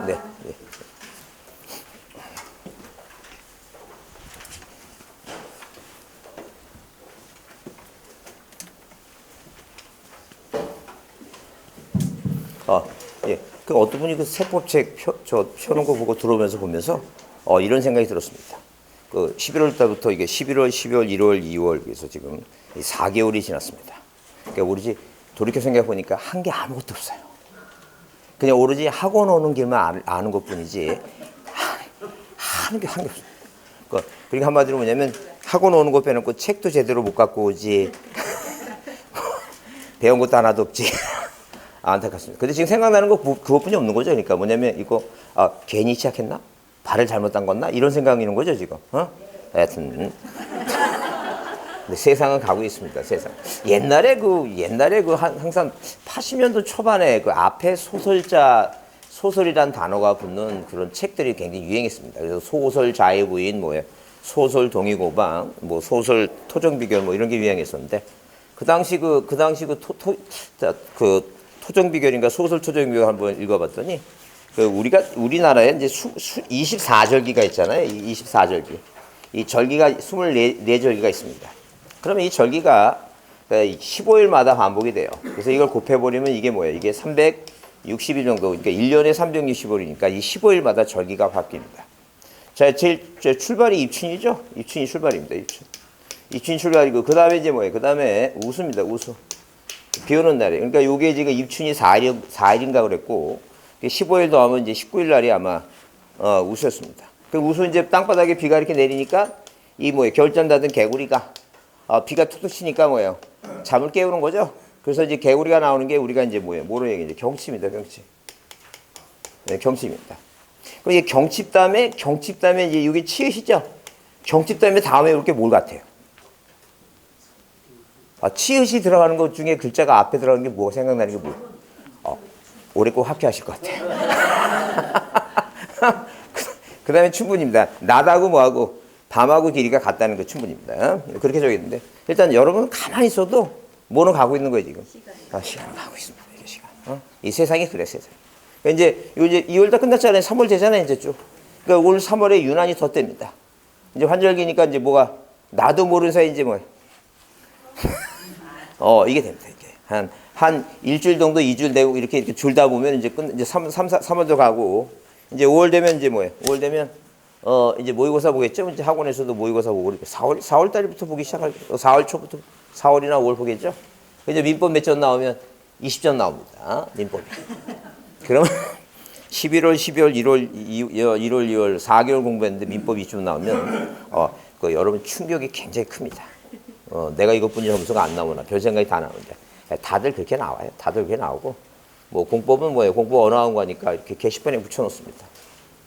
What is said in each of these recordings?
네. 네. 예. 그 어떤 분이 그 세법책 펴놓은 거 보고 들어오면서 보면서 이런 생각이 들었습니다. 그 11월 달부터 이게 11월, 12월, 1월, 2월 그래서 지금 4개월이 지났습니다. 그러니까 오로지 돌이켜 생각해 보니까 한 게 아무것도 없어요. 그냥 오로지 학원 오는 길만 아는 것뿐이지 하는 게 한 게 없어요. 그러니까 한마디로 뭐냐면 학원 오는 거 빼놓고 책도 제대로 못 갖고 오지 배운 것도 하나도 없지. 안타깝습니다. 근데 지금 생각나는 거 그것뿐이 없는 거죠. 그러니까 뭐냐면 이거 괜히 시작했나? 발을 잘못 담궜나? 이런 생각이 있는 거죠 지금. 하여튼 근데 세상은 가고 있습니다. 세상. 옛날에 항상 80년도 초반에 그 앞에 소설이란 단어가 붙는 그런 책들이 굉장히 유행했습니다. 그래서 소설 자유부인 소설 동의고방 소설 토정비결 이런 게 유행했었는데 그 당시 토정비결인가 소설 토정비결 한번 읽어봤더니 우리나라에 이제 24절기가 있잖아요. 24절기. 이 절기가 24절기가 있습니다. 그러면 이 절기가 15일마다 반복이 돼요. 그래서 이걸 곱해버리면 이게 뭐예요? 이게 360일 정도, 그러니까 1년에 365일이니까 이 15일마다 절기가 바뀝니다. 자, 제일 출발이 입춘이죠? 입춘이 출발입니다. 입춘이 출발이고, 그 다음에 이제 뭐예요? 그 다음에 우수입니다. 우수. 비 오는 날이에요. 그러니까 요게 지금 입춘이 4일인가 그랬고, 15일 더하면 이제 19일 날이 아마, 우수였습니다. 그 우수 이제 땅바닥에 비가 이렇게 내리니까, 겨울잠 자던 개구리가, 비가 툭툭 치니까 잠을 깨우는 거죠? 그래서 이제 개구리가 나오는 게 우리가 이제 뭐로 얘기하죠? 경칩입니다, 경칩. 네, 경칩입니다. 그럼 이게 경칩 다음에 이제 이게 치읓이죠? 경칩 다음에 이렇게 뭘 같아요? 치읓이 들어가는 것 중에 글자가 앞에 들어가는 게 뭐가 생각나는 게 뭐예요? 올해 꼭 합격하실 것 같아요. 그 다음에 춘분입니다. 낮하고 뭐하고 밤하고 길이가 같다는 거 춘분입니다. 그렇게 적었는데 일단 여러분 가만히 있어도 뭐는 가고 있는 거예요 지금? 시간 가고 있습니다. 이게 시간. 이 세상이 그래 세상. 그러니까 이제 2월 다 끝났잖아요. 3월 되잖아요 이제 쭉. 그러니까 올 3월에 유난히 덧댑니다. 이제 환절기니까 이제 뭐가 나도 모르는 사이 이제 이게 됩니다. 이게 한 일주일 정도 2주일 되고 이렇게 줄다 보면 이제 3월도 가고 이제 5월 되면 이제 5월 되면 이제 모의고사 보겠죠. 이제 학원에서도 모의고사 보고 4월 달부터 보기 시작할 4월 초부터 4월이나 5월 보겠죠. 이제 민법 몇 점 나오면 20점 나옵니다. 민법이. 그러면 11월, 12월, 1월, 2월 4개월 공부했는데 민법 20점 나오면 여러분 충격이 굉장히 큽니다. 내가 이것뿐이 점수가 안 나오나 별 생각이 다 나오는데 다들 그렇게 나와요. 다들 그렇게 나오고 공법은 공부 어나운 거니까 이렇게 게시판에 붙여놓습니다.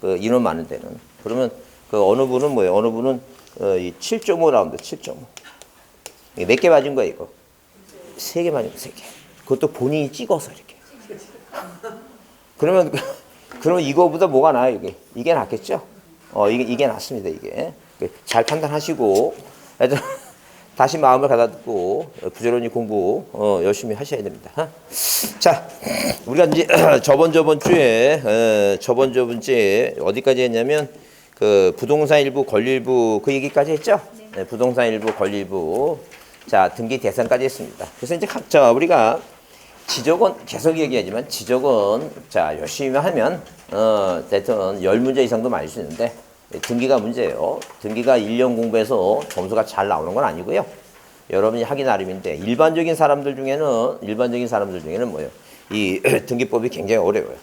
그 인원 많은 데는. 그러면 어느 분은 어느 분은 7.5 나옵니다. 7.5. 몇 개 맞은 거예요, 이거? 3개 맞은 거, 3개. 그것도 본인이 찍어서 이렇게. 그러면 이거보다 뭐가 나아요, 이게? 이게 낫겠죠? 이게 낫습니다, 이게. 잘 판단하시고, 다시 마음을 가다듬고, 부지런히 공부, 열심히 하셔야 됩니다. 자, 우리가 이제 저번 주에 어디까지 했냐면, 부동산 일부, 권리일부 그 얘기까지 했죠? 네, 부동산 일부, 권리일부. 자, 등기 대상까지 했습니다. 그래서 이제 각자 우리가 지적은 계속 얘기하지만 지적은 자, 열심히 하면 대충 10문제 이상도 맞을 수 있는데 등기가 문제예요. 등기가 1년 공부해서 점수가 잘 나오는 건 아니고요. 여러분이 하기 나름인데 일반적인 사람들 중에는 뭐예요? 이 등기법이 굉장히 어려워요.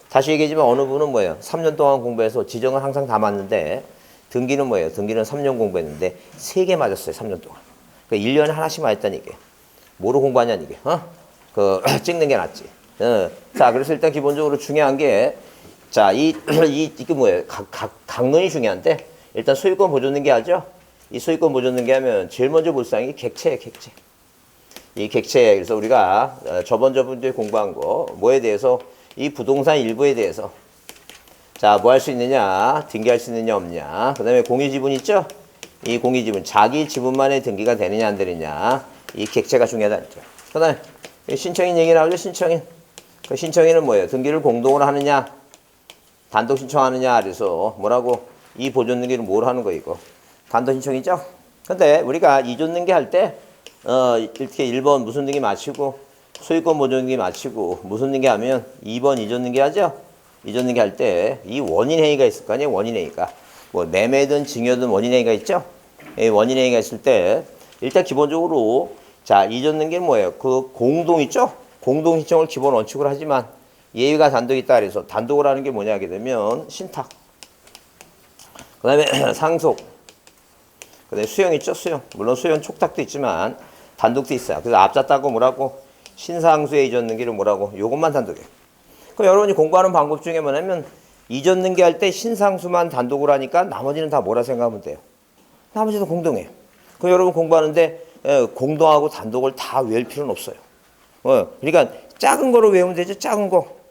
다시 얘기하지만 어느 분은 3년 동안 공부해서 지정은 항상 다 맞는데 등기는 등기는 3년 공부했는데 3개 맞았어요. 3년 동안. 그러니까 1년에 하나씩 맞았다는 얘기예요. 뭐로 공부하냐는 얘기예요. 찍는 게 낫지. 자, 그래서 일단 기본적으로 중요한 게 자, 이게 뭐예요? 강론이 중요한데 일단 소유권 보존등기 하죠? 이 소유권 보존등기 하면 제일 먼저 볼 사항이 객체예요, 객체. 이 객체. 그래서 우리가 저번 주에 공부한 거 뭐에 대해서 이 부동산 일부에 대해서 자, 뭐 할 수 있느냐? 등기할 수 있느냐 없냐? 그 다음에 공유지분 있죠? 이 공유지분 자기 지분만의 등기가 되느냐 안 되느냐? 이 객체가 중요하다. 그 다음에 신청인 얘기 나오죠? 신청인. 그 신청인은 뭐예요? 등기를 공동으로 하느냐 단독 신청하느냐 그래서 뭐라고 이 보존 등기를 뭘 하는 거 이거 단독 신청이죠. 근데 우리가 이존 등기 할 때 이렇게 1번 무슨 등기 마치고 소유권 보존 등기 마치고 무슨 등기 하면 2번 이존 등기 하죠. 이존 등기 할 때 이 원인 행위가 있을 거 아니에요. 원인 행위가 뭐 매매든 증여든 원인 행위가 있죠. 원인 행위가 있을 때 일단 기본적으로 자 이존 등기는 뭐예요? 그 공동 있죠. 공동 신청을 기본 원칙으로 하지만 예외가 단독이 있다 그래서 단독을 하는 게 뭐냐 하게 되면 신탁, 그 다음에 상속, 그 다음에 수용 있죠. 수용. 물론 수용 촉탁도 있지만 단독도 있어요. 그래서 앞잡다고 뭐라고 신상수의 이전 등기를 뭐라고 요것만 단독이에요. 그럼 여러분이 공부하는 방법 중에 뭐냐면 이전 등기할 때 신상수만 단독으로 하니까 나머지는 다 뭐라 생각하면 돼요. 나머지도 공동이에요. 그럼 여러분 공부하는데 공동하고 단독을 다 외울 필요는 없어요. 그러니까 작은 거로 외우면 되죠. 작은 거.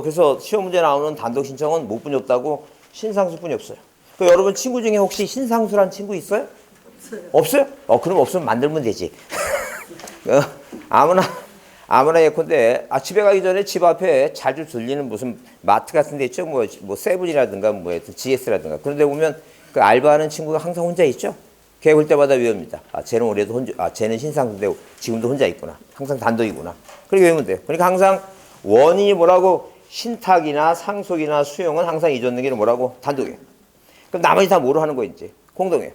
그래서 시험 문제 나오는 단독 신청은 뭐 뿐이 없다고 신상수뿐이 없어요. 그럼 여러분 친구 중에 혹시 신상수란 친구 있어요? 없어요? 그럼 없으면 만들면 되지. 아무나 예컨대 집에 가기 전에 집 앞에 자주 들리는 무슨 마트 같은 데 있죠. 뭐 세븐이라든가 뭐 GS라든가 그런 데 보면 그 알바하는 친구가 항상 혼자 있죠. 걔 볼 때마다 외웁니다. 쟤는 올해도 혼자, 쟤는 신상수인데 지금도 혼자 있구나. 항상 단독이구나. 그렇게 외우면 돼요. 그러니까 항상 원인이 뭐라고 신탁이나 상속이나 수용은 항상 이전 등기는 뭐라고 단독이에요. 그럼 나머지 다 뭐로 하는 거 이제 공동이에요.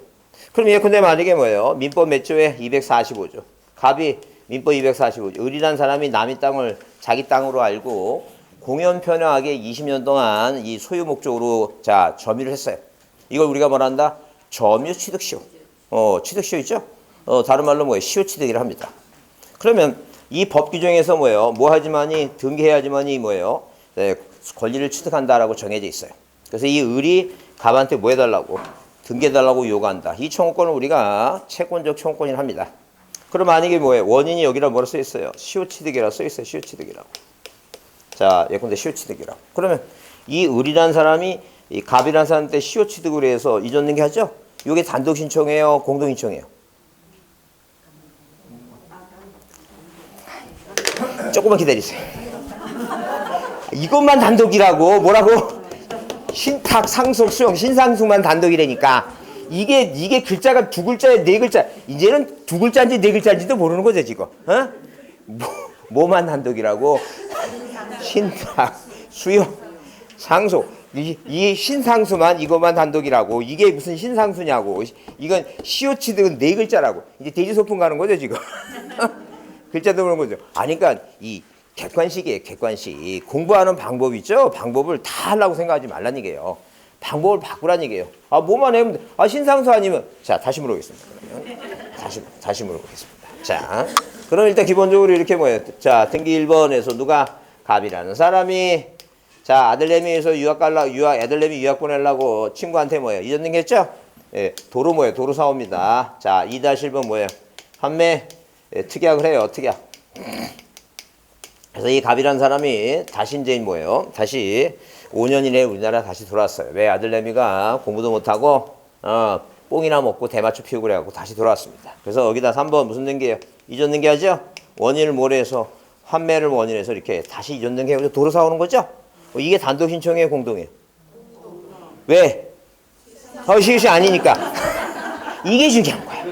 그럼 예컨대 만약에 뭐예요? 민법 몇 조에 245조. 갑이 민법 245조. 을이란 사람이 남의 땅을 자기 땅으로 알고 공연편향하게 20년 동안 이 소유 목적으로 자 점유를 했어요. 이걸 우리가 뭐란다? 점유 취득시효. 취득시효 있죠? 다른 말로 뭐예요? 시효 취득이라 합니다. 그러면 이 법 규정에서 뭐예요? 뭐 하지만이 등기해야지만이 뭐예요? 네, 권리를 취득한다라고 정해져 있어요. 그래서 이 을이 갑한테 뭐 해달라고? 등기해달라고 요구한다. 이 청구권을 우리가 채권적 청구권이라 합니다. 그럼 만약에 뭐예요? 원인이 여기다 뭐라 써 있어요? 시효 취득이라 써 있어요. 시효 취득이라고. 자, 예컨대 시효 취득이라고. 그러면 이 을이란 사람이 이 갑이란 사람한테 시효 취득을 해서 이전 등기하죠? 이게 단독 신청이에요? 공동 신청이에요? 조금만 기다리세요. 이것만 단독이라고 뭐라고? 신탁, 상속, 수용, 신상수만 단독이라니까 이게 글자가 두 글자에 네 글자. 이제는 두 글자인지 네 글자인지도 모르는 거죠 지금. 뭐만 단독이라고? 신탁, 수용, 상속. 이 신상수만 이것만 단독이라고. 이게 무슨 신상수냐고. 이건 시효 취득은 네 글자라고. 이제 돼지 소풍 가는 거죠 지금. 글자도 그런 거죠. 그러니까 이 객관식이에요. 객관식. 공부하는 방법 있죠. 방법을 다 하려고 생각하지 말란 얘기예요. 방법을 바꾸란 얘기예요. 뭐만 해면 돼. 신상수 아니면 자 다시 물어보겠습니다. 그러면 다시 물어보겠습니다. 자 그럼 일단 기본적으로 이렇게 뭐예요? 자 등기 1번에서 누가 갑이라는 사람이 자 아들내미에서 아들내미 유학 보내려고 친구한테 뭐예요? 이전 등기했죠? 예, 도로 뭐예요? 도로 사옵니다. 자 2-1번 뭐예요? 판매 특약을 해요. 특약. 그래서 이 갑이라는 사람이 다시 이제 뭐예요? 다시 5년 이내에 우리나라 다시 돌아왔어요. 왜? 아들내미가 공부도 못하고 뽕이나 먹고 대마초 피우고 그래갖고 다시 돌아왔습니다. 그래서 여기다 3번 무슨 등기예요? 이전 등기하죠? 원인을 모래해서 환매를 원인해서 이렇게 다시 이전 등기하고 도로 사오는 거죠? 이게 단독 신청이에요? 공동이에요? 왜? 시시 아니니까. 이게 중요한 거야.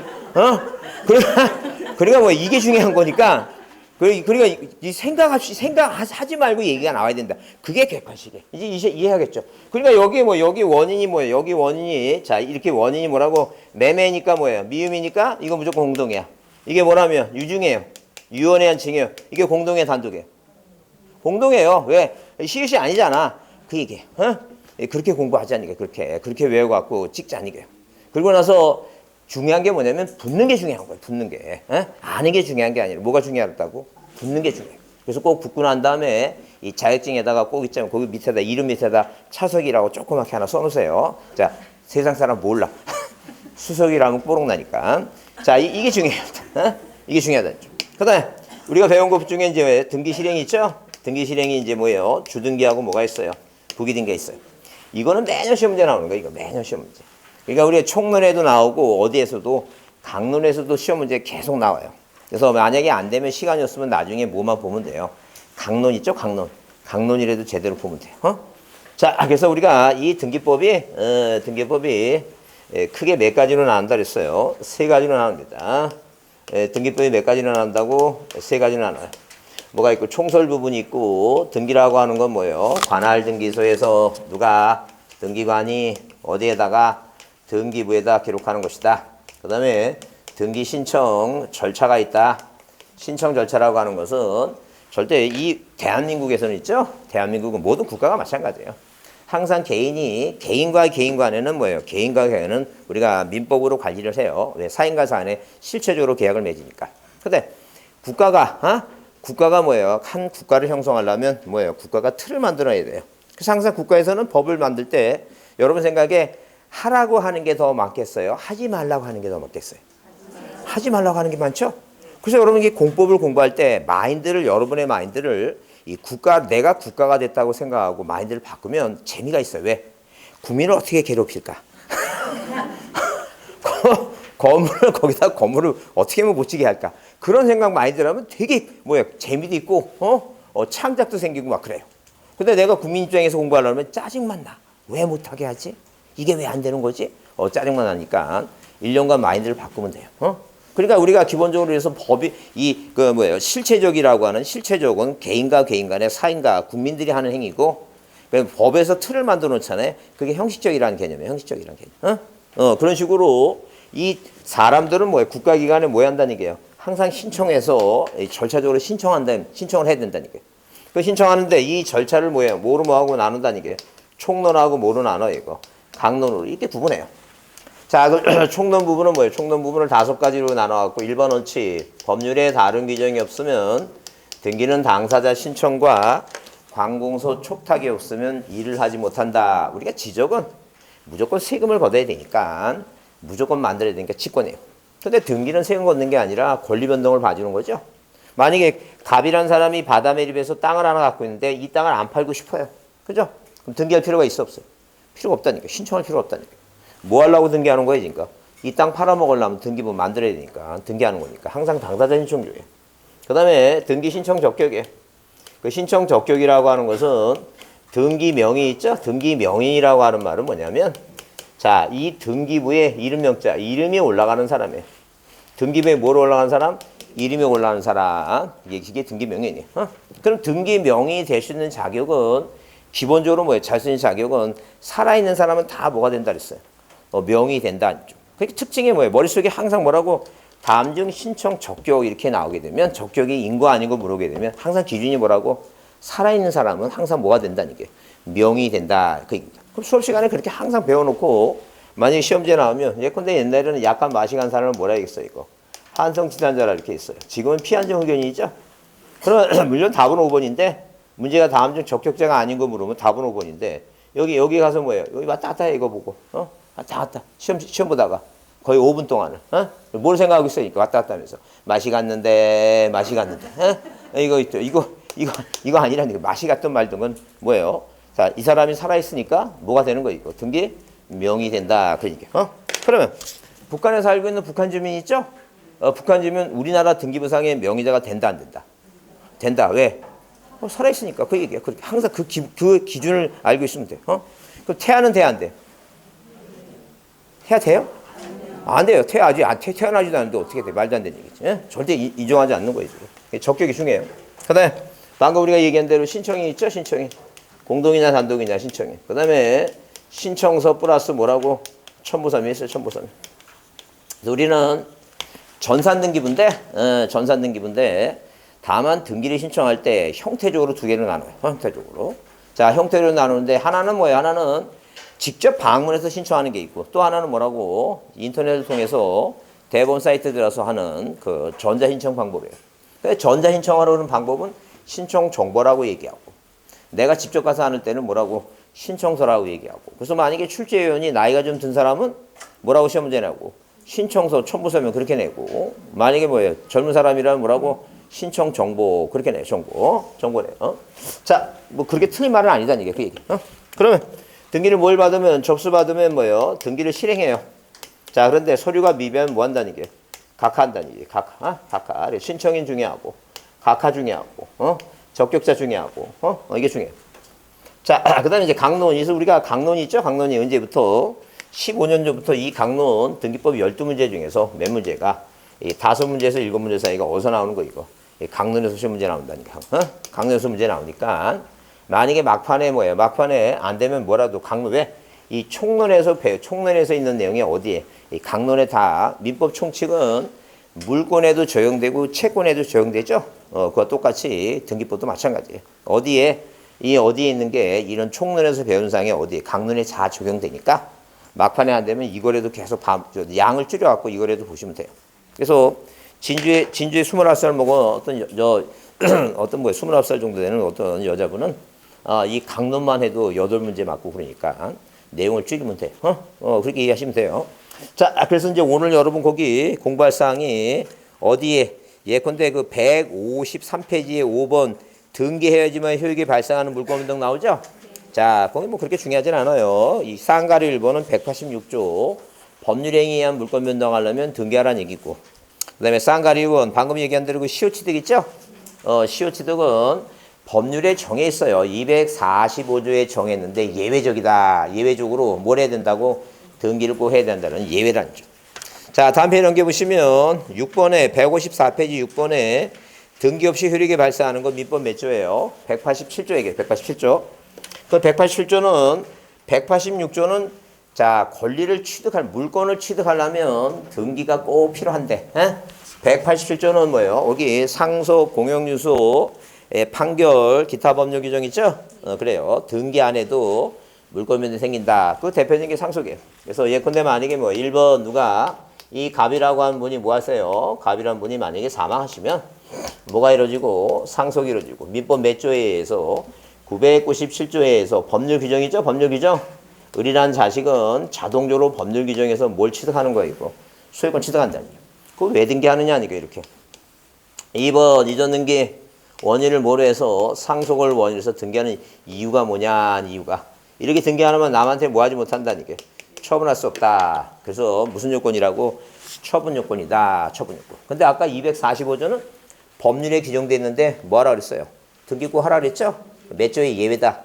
그러니까 뭐 이게 중요한 거니까 그러니까 이 생각하지 말고 얘기가 나와야 된다. 그게 객관식이에요. 이제 이해하겠죠? 그러니까 여기 원인이 뭐예요? 여기 원인이 자 이렇게 원인이 뭐라고 매매니까 뭐예요? 미음이니까 이거 무조건 공동이야. 이게 뭐라면 유중이에요. 유언에 한 징이에요. 이게 공동이에요, 단독이에요? 공동이에요. 왜? 시읒이 아니잖아. 그 얘기예요. 그렇게 공부하자니까 그렇게 외워갖고 찍자니까요. 그리고 나서 중요한 게 뭐냐면 붙는 게 중요한 거예요. 붙는 게. 아는 게 중요한 게 아니라 뭐가 중요하다고? 붙는 게 중요해요. 그래서 꼭 붙고 난 다음에 이 자격증에다가 꼭 있잖아요. 거기 밑에다 이름 밑에다 차석이라고 조그맣게 하나 써놓으세요. 자 세상 사람 몰라. 수석이라면 뽀록 나니까. 자 이게 중요해요. 이게 중요하다. 그다음에 우리가 배운 것 중에 이제 등기 실행이 있죠. 등기 실행이 이제 뭐예요? 주등기하고 뭐가 있어요? 부기등기가 있어요. 이거는 매년 시험 문제 나오는 거예요. 이거 매년 시험 문제. 그러니까 우리가 총론에도 나오고 어디에서도 강론에서도 시험 문제 계속 나와요. 그래서 만약에 안 되면 시간이 없으면 나중에 뭐만 보면 돼요. 강론 있죠? 강론. 강론이라도 제대로 보면 돼요. 자, 그래서 우리가 이 등기법이 크게 몇 가지로 나눈다 그랬어요. 세 가지로 나눕니다. 등기법이 몇 가지로 나눈다고? 세 가지로 나눠요. 뭐가 있고 총설 부분이 있고 등기라고 하는 건 뭐예요? 관할 등기소에서 누가 등기관이 어디에다가 등기부에다 기록하는 것이다. 그 다음에 등기 신청 절차가 있다. 신청 절차라고 하는 것은 절대 이 대한민국에서는 있죠. 대한민국은 모든 국가가 마찬가지예요. 항상 개인과 개인 간에는 뭐예요? 개인과 개인은 우리가 민법으로 관리를 해요. 왜? 사인과 사인에 실체적으로 계약을 맺으니까. 근데 국가가 뭐예요? 한 국가를 형성하려면 뭐예요? 국가가 틀을 만들어야 돼요. 그래서 항상 국가에서는 법을 만들 때 여러분 생각에 하라고 하는 게 더 많겠어요? 하지 말라고 하는 게 더 많겠어요? 하지 말라고 하는 게 많죠? 그래서 여러분 이 공법을 공부할 때 여러분의 마인드를 내가 국가가 됐다고 생각하고 마인드를 바꾸면 재미가 있어요. 왜? 국민을 어떻게 괴롭힐까? 건물을 어떻게 하면 못 지게 할까? 그런 생각 마인드라면 되게 재미도 있고 창작도 생기고 막 그래요. 근데 내가 국민 입장에서 공부하려면 짜증만 나. 왜 못하게 하지? 이게 왜 안 되는 거지? 짜증만 나니까 1년간 마인드를 바꾸면 돼요. 그러니까 우리가 기본적으로 해서 법이 실체적이라고 하는 실체적은 개인과 개인 간의 사인과 국민들이 하는 행위고 법에서 틀을 만들어 놓잖아요. 그게 형식적이라는 개념이에요. 형식적이라는 개념. 그런 식으로 이 사람들은 국가기관에 뭐 한다는 얘기예요. 항상 신청해서 절차적으로 신청을 해야 된다는 얘기예요. 그 신청하는데 이 절차를 뭐로 하고 나눈다는 얘기예요. 총론하고 뭐로 나눠요, 이거. 강론으로 이렇게 구분해요. 자, 그 총론 부분은 뭐예요? 총론 부분을 5가지로 나눠갖고 1번 원칙. 법률에 다른 규정이 없으면 등기는 당사자 신청과 관공서 촉탁이 없으면 일을 하지 못한다. 우리가 지적은 무조건 세금을 걷어야 되니까 무조건 만들어야 되니까 직권이에요. 근데 등기는 세금 걷는 게 아니라 권리 변동을 봐주는 거죠. 만약에 갑이라는 사람이 바다 매립해서 땅을 하나 갖고 있는데 이 땅을 안 팔고 싶어요. 그죠? 그럼 등기할 필요가 있어 없어요? 필요가 없다니까. 신청할 필요가 없다니까. 뭐 하려고 등기하는 거예요, 그러니까? 이 땅 팔아먹으려면 등기부 만들어야 되니까 등기하는 거니까 항상 당사자 신청 중이에요. 그 다음에 등기 신청 적격이에요. 그 신청 적격이라고 하는 것은 등기 명의 있죠? 등기 명의라고 하는 말은 뭐냐면 자, 이 등기부에 이름명자, 이름이 올라가는 사람이에요. 등기부에 뭐로 올라가는 사람? 이름이 올라가는 사람. 이게 등기 명의이에요. 그럼 등기 명의 될 수 있는 자격은 기본적으로 뭐예요? 잘 쓰는 자격은 살아있는 사람은 다 뭐가 된다 그랬어요? 명의 된다. 그게 특징이 뭐예요? 머릿속에 항상 뭐라고? 다음중 신청 적격 이렇게 나오게 되면 적격이 인거 아닌거 물어보게 되면 항상 기준이 뭐라고? 살아있는 사람은 항상 뭐가 된다는 게 명의 된다. 그럼 수업 시간에 그렇게 항상 배워놓고 만약에 시험지에 나오면 예컨대 옛날에는 약간 마시 간 사람을 뭐라 하겠어요? 이거 한성 지단자라 이렇게 있어요. 지금은 피한정 의견이죠. 그러면 물론 답은 5번인데 문제가 다음 중 적격자가 아닌 거 물으면 답은 5번인데 여기 가서 뭐예요? 여기 왔다 갔다 해, 이거 보고 왔다 갔다 시험 보다가 거의 5분 동안을 뭘 생각하고 있어요? 왔다 갔다 하면서 맛이 갔는데 이거 있죠. 이거 아니라니까. 맛이 갔든 말든 건 뭐예요? 자, 이 사람이 살아있으니까 뭐가 되는 거예요? 이거 등기 명의 된다. 그러니까 그러면 북한에 살고 있는 북한 주민 있죠? 북한 주민 우리나라 등기부상의 명의자가 된다 안 된다? 된다. 왜? 살아있으니까 그 얘기야. 그렇게 항상 그 기준을 알고 있으면 돼. 그럼 태아는 돼 안 돼? 태아 돼요? 안 돼요. 태어나지도 않는데 어떻게 돼? 말도 안 되는 얘기지. 절대 인정하지 않는 거예요. 적격이 중요해요. 그 다음에 방금 우리가 얘기한 대로 신청이 있죠? 신청이. 공동이냐 단독이냐 신청이. 그 다음에 신청서 플러스 뭐라고? 첨부서명이 있어요. 첨부서명. 그래서 우리는 전산등기부인데 다만 등기를 신청할 때 형태적으로 2개를 나눠요. 형태적으로. 자, 형태로 나누는데 하나는 뭐예요? 하나는 직접 방문해서 신청하는 게 있고 또 하나는 뭐라고? 인터넷을 통해서 대법원 사이트에 들어서 하는 그 전자신청 방법이에요. 전자신청하러 하는 방법은 신청 정보라고 얘기하고 내가 직접 가서 하는 때는 뭐라고? 신청서라고 얘기하고 그래서 만약에 출제위원이 나이가 좀 든 사람은 뭐라고 시험 문제 내고 신청서 첨부서명 그렇게 내고 만약에 뭐예요? 젊은 사람이라면 뭐라고? 신청 정보 그렇게 내요. 정보래요. 자, 뭐 그렇게 틀린 말은 아니다는 얘기예요. 그 얘기. 그러면 등기를 뭘 받으면 접수받으면 뭐예요? 등기를 실행해요. 자, 그런데 서류가 미비하면 뭐 한다는 얘기예요? 각하한다는 얘기예요. 각하. 신청인 중요하고 각하 중요하고 적격자 중요하고 이게 중요해요. 자, 그 다음에 이제 강론. 그래서 우리가 강론이 있죠? 강론이 언제부터? 15년 전부터 이 강론 등기법 12문제 중에서 몇 문제가 이 5문제에서 7문제 사이가 어디서 나오는 거 이거? 이 강론에서 시험 문제 나온다니까. 강론에서 문제 나오니까 만약에 막판에 뭐예요? 막판에 안 되면 뭐라도 강론 왜? 이 총론에서 있는 내용이 어디에? 이 강론에 다 민법 총칙은 물권에도 적용되고 채권에도 적용되죠? 그와 똑같이 등기법도 마찬가지예요. 어디에 있는 게 이런 총론에서 배운 사항이 어디에 강론에 다 적용되니까 막판에 안 되면 이거라도 계속 양을 줄여갖고 이거라도 보시면 돼요. 그래서 진주에 29살 먹은 어떤 29살 정도 되는 어떤 여자분은 이 강론만 해도 8문제 맞고 그러니까 내용을 줄이면 돼. 그렇게 이해하시면 돼요. 자, 그래서 이제 오늘 여러분 거기 공부할 사항이 어디에 예컨대 그 153페이지에 5번 등기해야지만 효익이 발생하는 물권운동 나오죠? 자, 거기 뭐 그렇게 중요하진 않아요. 이 쌍가리 1번은 186조 법률행위에 의한 물권 변동하려면 등기하라는 얘기고, 그 다음에 쌍가리 2번 방금 얘기한 대로 그 시효취득 있죠? 시효취득은 법률에 정해 있어요. 245조에 정했는데 예외적이다. 예외적으로 뭘 해야 된다고? 등기를 꼭 해야 된다는 예외라는 점. 자, 다음 페이지 넘겨보시면 6번에 154페이지 6번에 등기 없이 효력이 발생하는 건 민법 몇 조예요? 187조 얘기해요. 187조. 그 186조는 자, 권리를 물권을 취득하려면 등기가 꼭 필요한데. 187조는 뭐예요? 여기 상속, 공용유소, 판결, 기타 법률 규정 있죠? 그래요. 등기 안 해도 물권 변동이 생긴다. 그 대표적인 게 상속이에요. 그래서 예컨대 만약에 1번 누가 이 갑이라고 하는 분이 뭐 하세요? 갑이라는 분이 만약에 사망하시면 뭐가 이루어지고 상속이 이루어지고 민법 몇 조에 의해서 997조에 의해서 법률 규정이죠? 법률 규정. 을이라는 자식은 자동적으로 법률 규정에서 뭘 취득하는 거예요? 이거. 소유권 취득한다는 거예요. 그걸 왜 등기하느냐 이거 이렇게. 2번 이전 등기 원인을 뭐로 해서 상속을 원인으로 해서 등기하는 이유가 뭐냐 이유가. 이렇게 등기 안 하면 남한테 뭐 하지 못한다는 게 처분할 수 없다. 그래서 무슨 요건이라고? 처분 요건이다. 처분 요건. 근데 아까 245조는 법률에 규정되어 있는데 뭐 하라 그랬어요? 등기 꼭 하라 그랬죠? 몇 조의 예외다?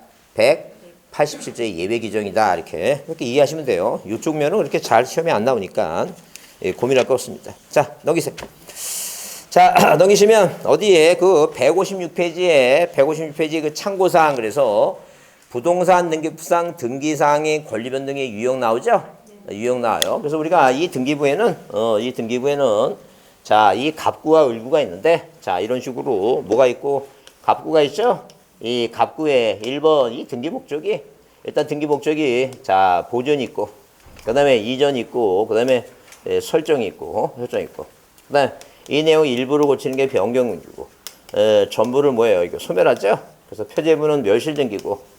187조의 예외 규정이다. 이렇게 이해하시면 돼요. 이쪽 면은 그렇게 잘 시험에 안 나오니까 고민할 거 없습니다. 자, 넘기세요. 자, 넘기시면 어디에 그 156페이지에 그 참고사항 그래서 부동산 등기부상 등기사항의 권리 변동의 유형 나오죠? 유형 나와요. 그래서 우리가 이 등기부에는 자, 이 갑구와 을구가 있는데 자, 이런 식으로 뭐가 있고 갑구가 있죠? 이 갑구에 1번 이 등기 목적이 일단 등기 목적이 자, 보존이 있고 그다음에 이전이 있고 그다음에 설정이 있고 그다음에 이 내용 일부를 고치는 게 변경등기고 전부를 뭐예요? 이거 소멸하죠? 그래서 표제부는 멸실 등기고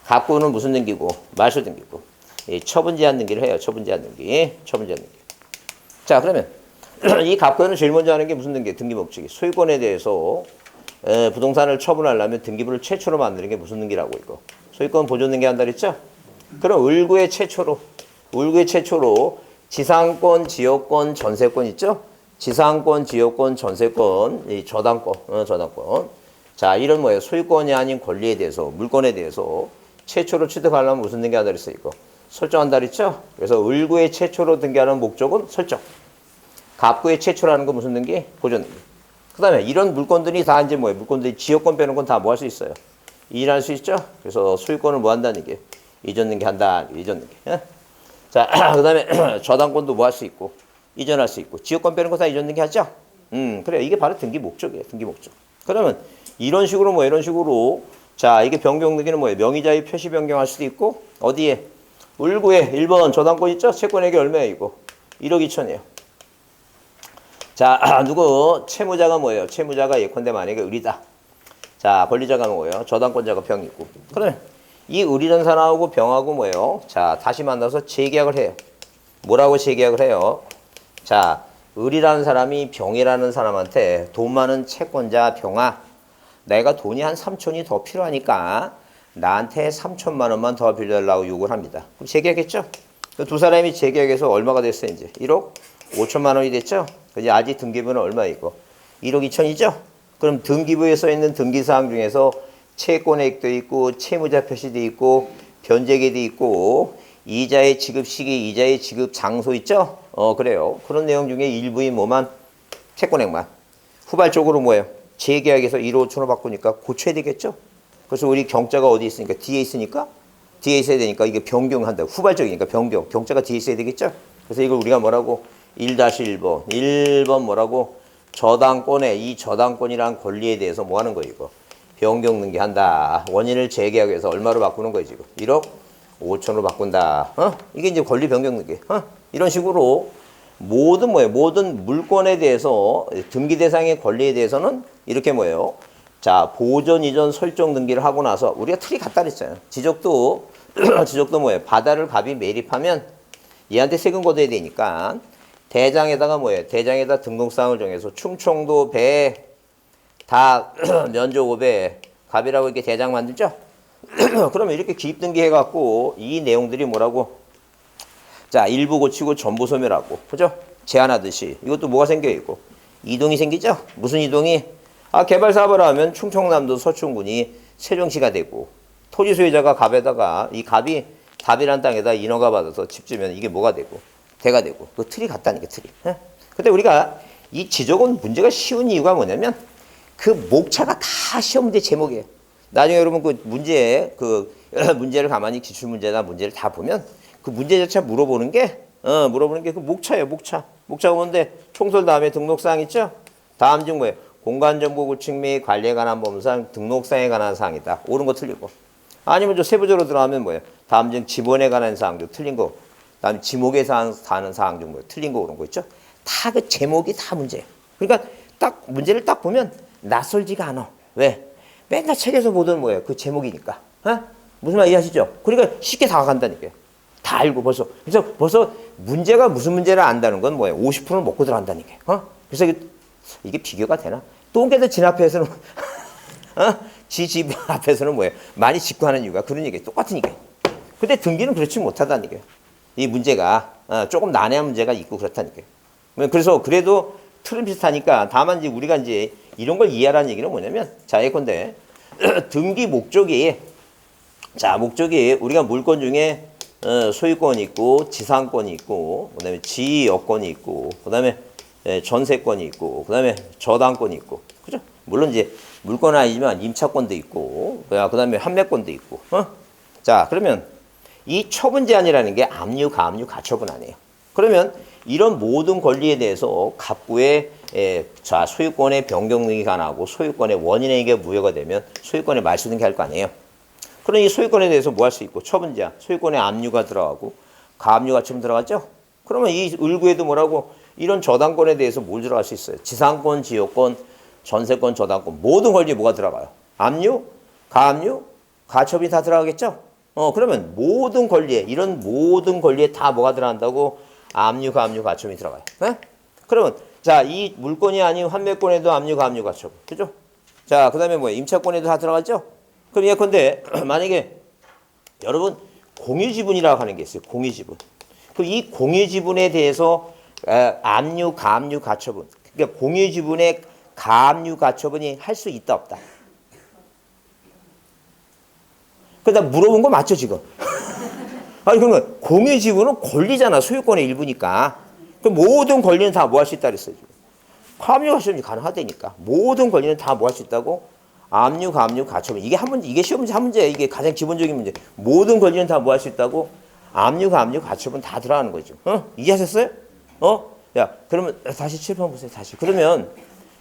갑구는 무슨 등기고 말소 등기고 처분 제한 등기를 해요. 처분 제한 등기. 자, 그러면 이 갑구는 제일 먼저 하는 게 무슨 등기? 등기 목적이 소유권에 대해서 부동산을 처분하려면 등기부를 최초로 만드는 게 무슨 등기라고 이거 소유권 보존 등기 한다 그랬죠? 그럼 을구의 최초로 지상권, 지역권, 전세권 있죠? 지상권, 지역권, 전세권, 이 저당권. 자, 이런 뭐예요? 소유권이 아닌 권리에 대해서, 물권에 대해서 최초로 취득하려면 무슨 등기 한다 그랬어요, 이거? 설정한다 그랬죠? 그래서 을구의 최초로 등기하는 목적은 설정. 갑구의 최초로 하는 건 무슨 등기? 보존 등기. 그 다음에 이런 물건들이 다 이제 뭐예요? 물건들이 지역권 빼는 건 다 뭐 할 수 있어요? 이의할 수 있죠? 그래서 소유권을 뭐 한다는 게? 이전 등기 한다. 이전 등기. 자, 그 다음에 저당권도 뭐 할 수 있고, 이전할 수 있고, 지역권 빼는 거 다 이전 등기 하죠? 그래요. 이게 바로 등기 목적이에요. 등기 목적. 그러면 이런 식으로 자, 이게 변경 등기는 뭐예요? 명의자의 표시 변경할 수도 있고, 어디에? 을구에 1번 저당권 있죠? 채권액이 얼마예요, 이거? 1억 2천이에요. 자, 누구? 채무자가 뭐예요? 채무자가 예컨대 만약에 을이다. 자, 권리자가 뭐예요? 저당권자가 병이고. 그러면 이 을이라는 사람하고 병하고 뭐예요? 자, 다시 만나서 재계약을 해요. 뭐라고 재계약을 해요? 자, 을이라는 사람이 병이라는 사람한테 돈 많은 채권자 병아, 내가 돈이 한 3천이 더 필요하니까 나한테 3천만 원만 더 빌려달라고 요구를 합니다. 그럼 재계약했죠? 두 사람이 재계약해서 얼마가 됐어요, 이제? 1억 5천만 원이 됐죠? 이제 아직 등기부는 얼마이고? 1억 2천이죠? 그럼 등기부에 써 있는 등기사항 중에서 채권액도 있고 채무자 표시도 있고 변제계도 있고 이자의 지급 시기, 이자의 지급 장소 있죠? 그래요. 그런 내용 중에 일부인 뭐만? 채권액만. 후발적으로 뭐예요? 재계약에서 1호 5천원 바꾸니까 고쳐야 되겠죠? 그래서 우리 경자가 어디 있으니까? 뒤에 있으니까? 뒤에 있어야 되니까 이게 변경한다. 후발적이니까 변경. 경자가 뒤에 있어야 되겠죠? 그래서 이걸 우리가 뭐라고? 1-1번. 1번 뭐라고? 저당권에 이 저당권이란 권리에 대해서 뭐 하는 거예요, 이거? 변경 능기한다. 원인을 재계약해서 얼마로 바꾸는 거예요, 지금? 1억 5천으로 바꾼다. 이게 이제 권리 변경 능기. 이런 식으로 모든 뭐예요? 모든 물건에 대해서 등기 대상의 권리에 대해서는 이렇게 뭐예요? 자, 보전 이전 설정 등기를 하고 나서 우리가 틀이 같다 그랬잖아요. 지적도 지적도 뭐예요? 바다를 갑이 매립하면 얘한테 세금 걷어야 되니까 대장에다가 뭐예요? 대장에다 등록사항을 정해서 충청도 배 다 면적 5배 갑이라고 이렇게 대장 만들죠? 그러면 이렇게 기입등기 해갖고 이 내용들이 뭐라고? 자, 일부 고치고 전부 소멸하고, 그죠? 제한하듯이 이것도 뭐가 생겨있고 이동이 생기죠? 무슨 이동이? 개발 사업을 하면 충청남도 서충군이 세종시가 되고 토지 소유자가 갑에다가 이 갑이 답이란 땅에다 인허가 받아서 집 지면 이게 뭐가 되고 대가 되고 그 틀이 같다니까 틀이. 근데 우리가 이 지적은 문제가 쉬운 이유가 뭐냐면 그 목차가 다 시험 문제 제목이에요. 나중에 여러분 그 문제 그 문제를 가만히 기출 문제나 문제를 다 보면 그 문제 자체 물어보는 게 그 목차예요. 목차가 뭔데 총설 다음에 등록사항 있죠? 다음 중 뭐예요? 공간정보 구축 및 관리에 관한 법상 등록사항에 관한 사항이다. 옳은 거 틀리고. 아니면 좀 세부적으로 들어가면 뭐예요? 다음 중 지번에 관한 사항도 틀린 거. 다음 지목에 사는 사항 중 뭐예요? 틀린 거 그런 거 있죠? 다 그 제목이 다 문제예요. 그러니까 딱 문제를 딱 보면 낯설지가 않아. 왜? 맨날 책에서 보던 뭐예요? 그 제목이니까. 무슨 말 이해하시죠? 그러니까 쉽게 다가간다니까요. 다 알고 벌써. 그래서 벌써 문제가 무슨 문제를 안다는 건 뭐예요? 50%는 먹고 들어간다니까요. 그래서 이게 비교가 되나? 똥개들 진 앞에서는 지 집 앞에서는 뭐예요? 많이 짚고 하는 이유가 그런 얘기예요. 똑같으니까요. 근데 등기는 그렇지 못하다니까요. 이 문제가 조금 난해한 문제가 있고 그렇다니까요. 그래서 그래도 틀은 비슷하니까 다만 이제 우리가 이제 이런 걸 이해하라는 얘기는 뭐냐면 자 예컨대 등기 목적이 우리가 물건 중에 소유권이 있고 지상권이 있고 그다음에 지역권이 있고 그다음에 전세권이 있고 그다음에 저당권이 있고 그죠? 물론 이제 물건은 아니지만 임차권도 있고 그다음에 판매권도 있고 자 그러면 이 처분 제한이라는 게 압류, 가압류, 가처분 아니에요. 그러면 이런 모든 권리에 대해서 갑부의 자 소유권의 변경 등이 가능하고 소유권의 원인에게 무효가 되면 소유권의 말소 등기 할 거 아니에요. 그럼 이 소유권에 대해서 뭐 할 수 있고 처분 제한, 소유권의 압류가 들어가고 가압류, 가처분 들어갔죠? 그러면 이 을구에도 뭐라고 이런 저당권에 대해서 뭘 들어갈 수 있어요? 지상권, 지역권, 전세권, 저당권 모든 권리에 뭐가 들어가요? 압류, 가압류, 가처분이 다 들어가겠죠? 그러면 모든 권리에 이런 모든 권리에 다 뭐가 들어간다고? 압류, 가압류, 가처분이 들어가요. 네? 그러면 자, 이 물건이 아닌 환매권에도 압류, 가압류, 가처분. 그죠? 자, 그다음에 뭐예요? 임차권에도 다 들어갔죠? 그럼 예컨대 만약에 여러분 공유지분이라고 하는 게 있어요. 공유지분. 그럼 이 공유지분에 대해서 압류, 가압류, 가처분. 그러니까 공유지분의 가압류, 가처분이 할 수 있다 없다. 그러다 물어본 거 맞죠 지금? 아니 그러면 공유지분은 권리잖아. 소유권의 일부니까. 그럼 모든 권리는 다 뭐 할 수 있다 그랬어요. 지금. 가압류, 가처분이 가능하다니까. 모든 권리는 다 뭐 할 수 있다고? 압류, 가압류, 가처분. 이게 한 문제, 이게 시험 문제 한 문제야. 이게 가장 기본적인 문제. 모든 권리는 다 뭐 할 수 있다고? 압류, 가압류, 가처분 다 들어가는 거죠. 이해하셨어요? 야, 그러면 다시 칠판 보세요. 다시. 그러면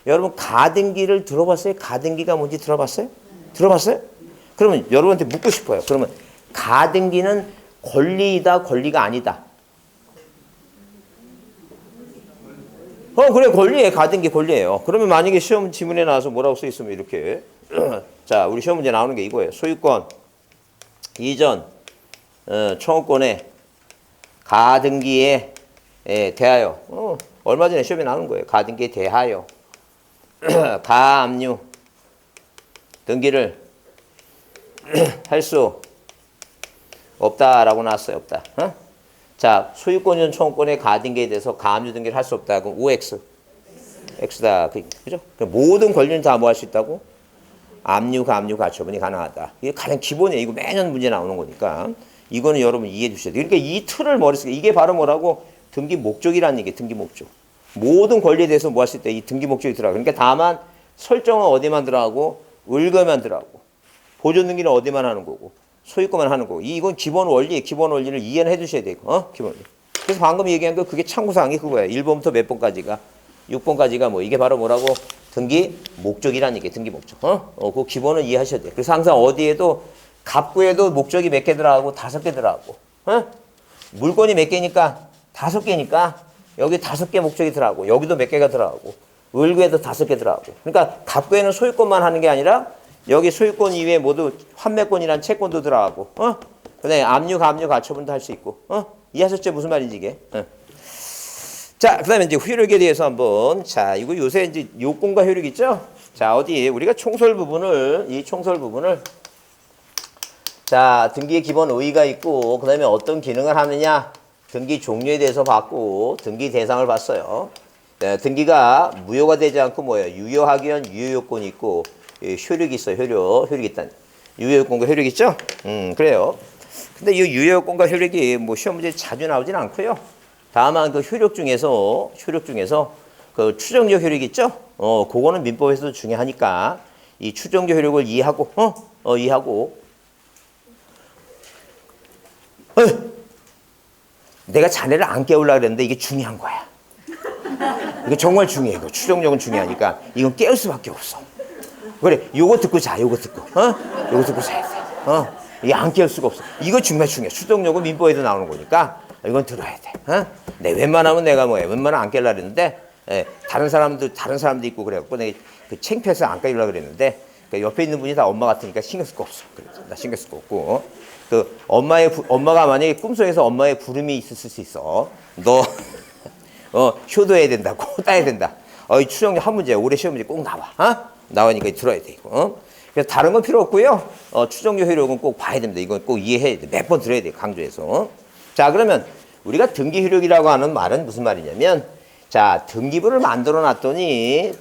여러분 가등기를 들어봤어요? 가등기가 뭔지 들어봤어요? 들어봤어요? 그러면 여러분한테 묻고 싶어요. 그러면 가등기는 권리이다, 권리가 아니다. 그래 권리에 가등기 권리예요. 그러면 만약에 시험 지문에 나와서 뭐라고 써 있으면 이렇게 자 우리 시험 문제 나오는 게 이거예요. 소유권 이전 청구권의 가등기에 대하여 얼마 전에 시험에 나오는 거예요. 가등기에 대하여 가압류 등기를 할 수 없다라고 나왔어요. 없다. 자, 소유권 이전 청구권의 가등기에 대해서 가압류 등기를 할 수 없다. 그럼 OX. X다. 그죠? 모든 권리는 다 뭐 할 수 있다고? 압류, 가압류, 가처분이 가능하다. 이게 가장 기본이에요. 이거 매년 문제 나오는 거니까. 이거는 여러분 이해해 주셔야 돼요. 그러니까 이 틀을 머릿속에, 이게 바로 뭐라고? 등기 목적이라는 얘기예요. 등기 목적. 모든 권리에 대해서 뭐 하실 때 이 등기 목적이 들어가고. 그러니까 다만 설정은 어디만 들어가고, 을거만 들어가고, 보존 등기는 어디만 하는 거고, 소유권만 하는 거고. 이건 기본 원리예요. 기본 원리를 이해는 해 주셔야 되고. 기본 원리. 그래서 방금 얘기한 거 그게 참고사항이 그거예요. 1번부터 몇 번까지가. 6번까지가 뭐 이게 바로 뭐라고? 등기 목적이라는 얘기예요. 등기 목적. 그 기본은 이해하셔야 돼요. 그래서 항상 어디에도 갑구에도 목적이 몇 개 들어가고 5개 들어가고. 물건이 몇 개니까 5개니까 여기 5개 목적이 들어가고 여기도 몇 개가 들어가고 을구에도 5개 들어가고. 그러니까 갑구에는 소유권만 하는 게 아니라 여기 소유권 이외에 모두 환매권이란 채권도 들어가고. 그다음에 압류, 가압류, 가처분도 할 수 있고. 이해하셨죠? 무슨 말인지 이게. 자, 그 다음에 이제 효력에 대해서 한번. 자, 이거 요새 이제 요건과 효력 있죠? 자, 어디, 우리가 총설 부분을, 이 총설 부분을, 자, 등기의 기본 의의가 있고, 그 다음에 어떤 기능을 하느냐, 등기 종류에 대해서 봤고, 등기 대상을 봤어요. 네, 등기가 무효가 되지 않고 뭐예요? 유효하기 위한 유효요건이 있고, 효력이 있어요. 효력이 있다는. 유효요건과 효력이 있죠? 그래요. 근데 이 유효요건과 효력이 뭐 시험 문제에 자주 나오진 않고요. 다만 그 효력 중에서 그 추정적 효력이 있죠? 그거는 민법에서도 중요하니까 이 추정적 효력을 이해하고 내가 자네를 안 깨우려고 그랬는데 이게 중요한 거야. 이거 정말 중요해. 이거 추정력은 중요하니까 이건 깨울 수밖에 없어. 그래, 요거 듣고 자. 요거 듣고 자야 돼. 이게 안 깨울 수가 없어. 이거 정말 중요해. 추정력은 민법에도 나오는 거니까 이건 들어야 돼. 네, 웬만하면 내가 웬만하면 안 깨려고 그랬는데, 다른 사람도 있고 그래갖고 내가 그 창피해서 안 깨려고 그랬는데, 그 옆에 있는 분이 다 엄마 같으니까 신경 쓸 거 없어. 그래서 나 신경 쓸 거 없고. 그 엄마가 만약에 꿈속에서 엄마의 부름이 있을 수 있어. 너, 효도해야 된다고, 따야 된다. 이 추정력 한 문제, 올해 시험 문제 꼭 나와. 나오니까 들어야 돼, 이거. 그래서 다른 건 필요 없고요. 추정력 효력은 꼭 봐야 됩니다. 이건 꼭 이해해야 돼. 몇 번 들어야 돼, 강조해서. 자, 그러면 우리가 등기 효력이라고 하는 말은 무슨 말이냐면, 자, 등기부를 만들어 놨더니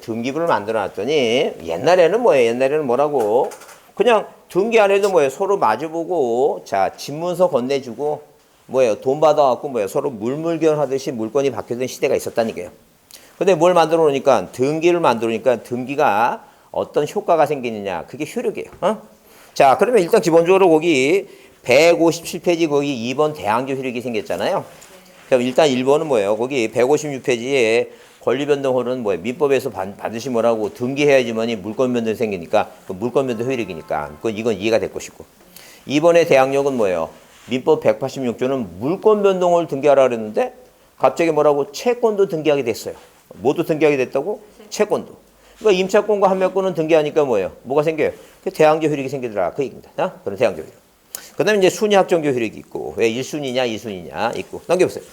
옛날에는 뭐예요? 옛날에는 뭐라고? 그냥 등기 안 해도 뭐예요? 서로 마주보고, 자, 집문서 건네주고, 뭐예요? 돈 받아갖고 뭐예요? 서로 물물교환하듯이 물건이 바뀌던 시대가 있었다는 거예요. 근데 뭘 만들어 놓으니까, 등기를 만들어 놓으니까 등기가 어떤 효과가 생기느냐. 그게 효력이에요. 자, 그러면 일단 기본적으로 거기 157페이지 거기 2번 대항조 효력이 생겼잖아요. 그럼 일단 1번은 뭐예요? 거기 156페이지에 권리변동홀은 뭐예요? 민법에서 반드시 뭐라고 등기해야지만이 물권변동이 생기니까 그 물권변동 효력이니까 이건 이해가 될 것이고. 2번의 대항력은 뭐예요? 민법 186조는 물권변동을 등기하라 그랬는데 갑자기 뭐라고? 채권도 등기하게 됐어요. 모두 등기하게 됐다고? 채권도. 그러니까 임차권과 환매권은 등기하니까 뭐예요? 뭐가 생겨요? 그 대항조 효력이 생기더라. 그 얘기입니다. 그런 대항조 효력. 그 다음에 이제 순위학정조 효력이 있고, 왜 1순위냐, 2순위냐 있고. 넘겨보세요.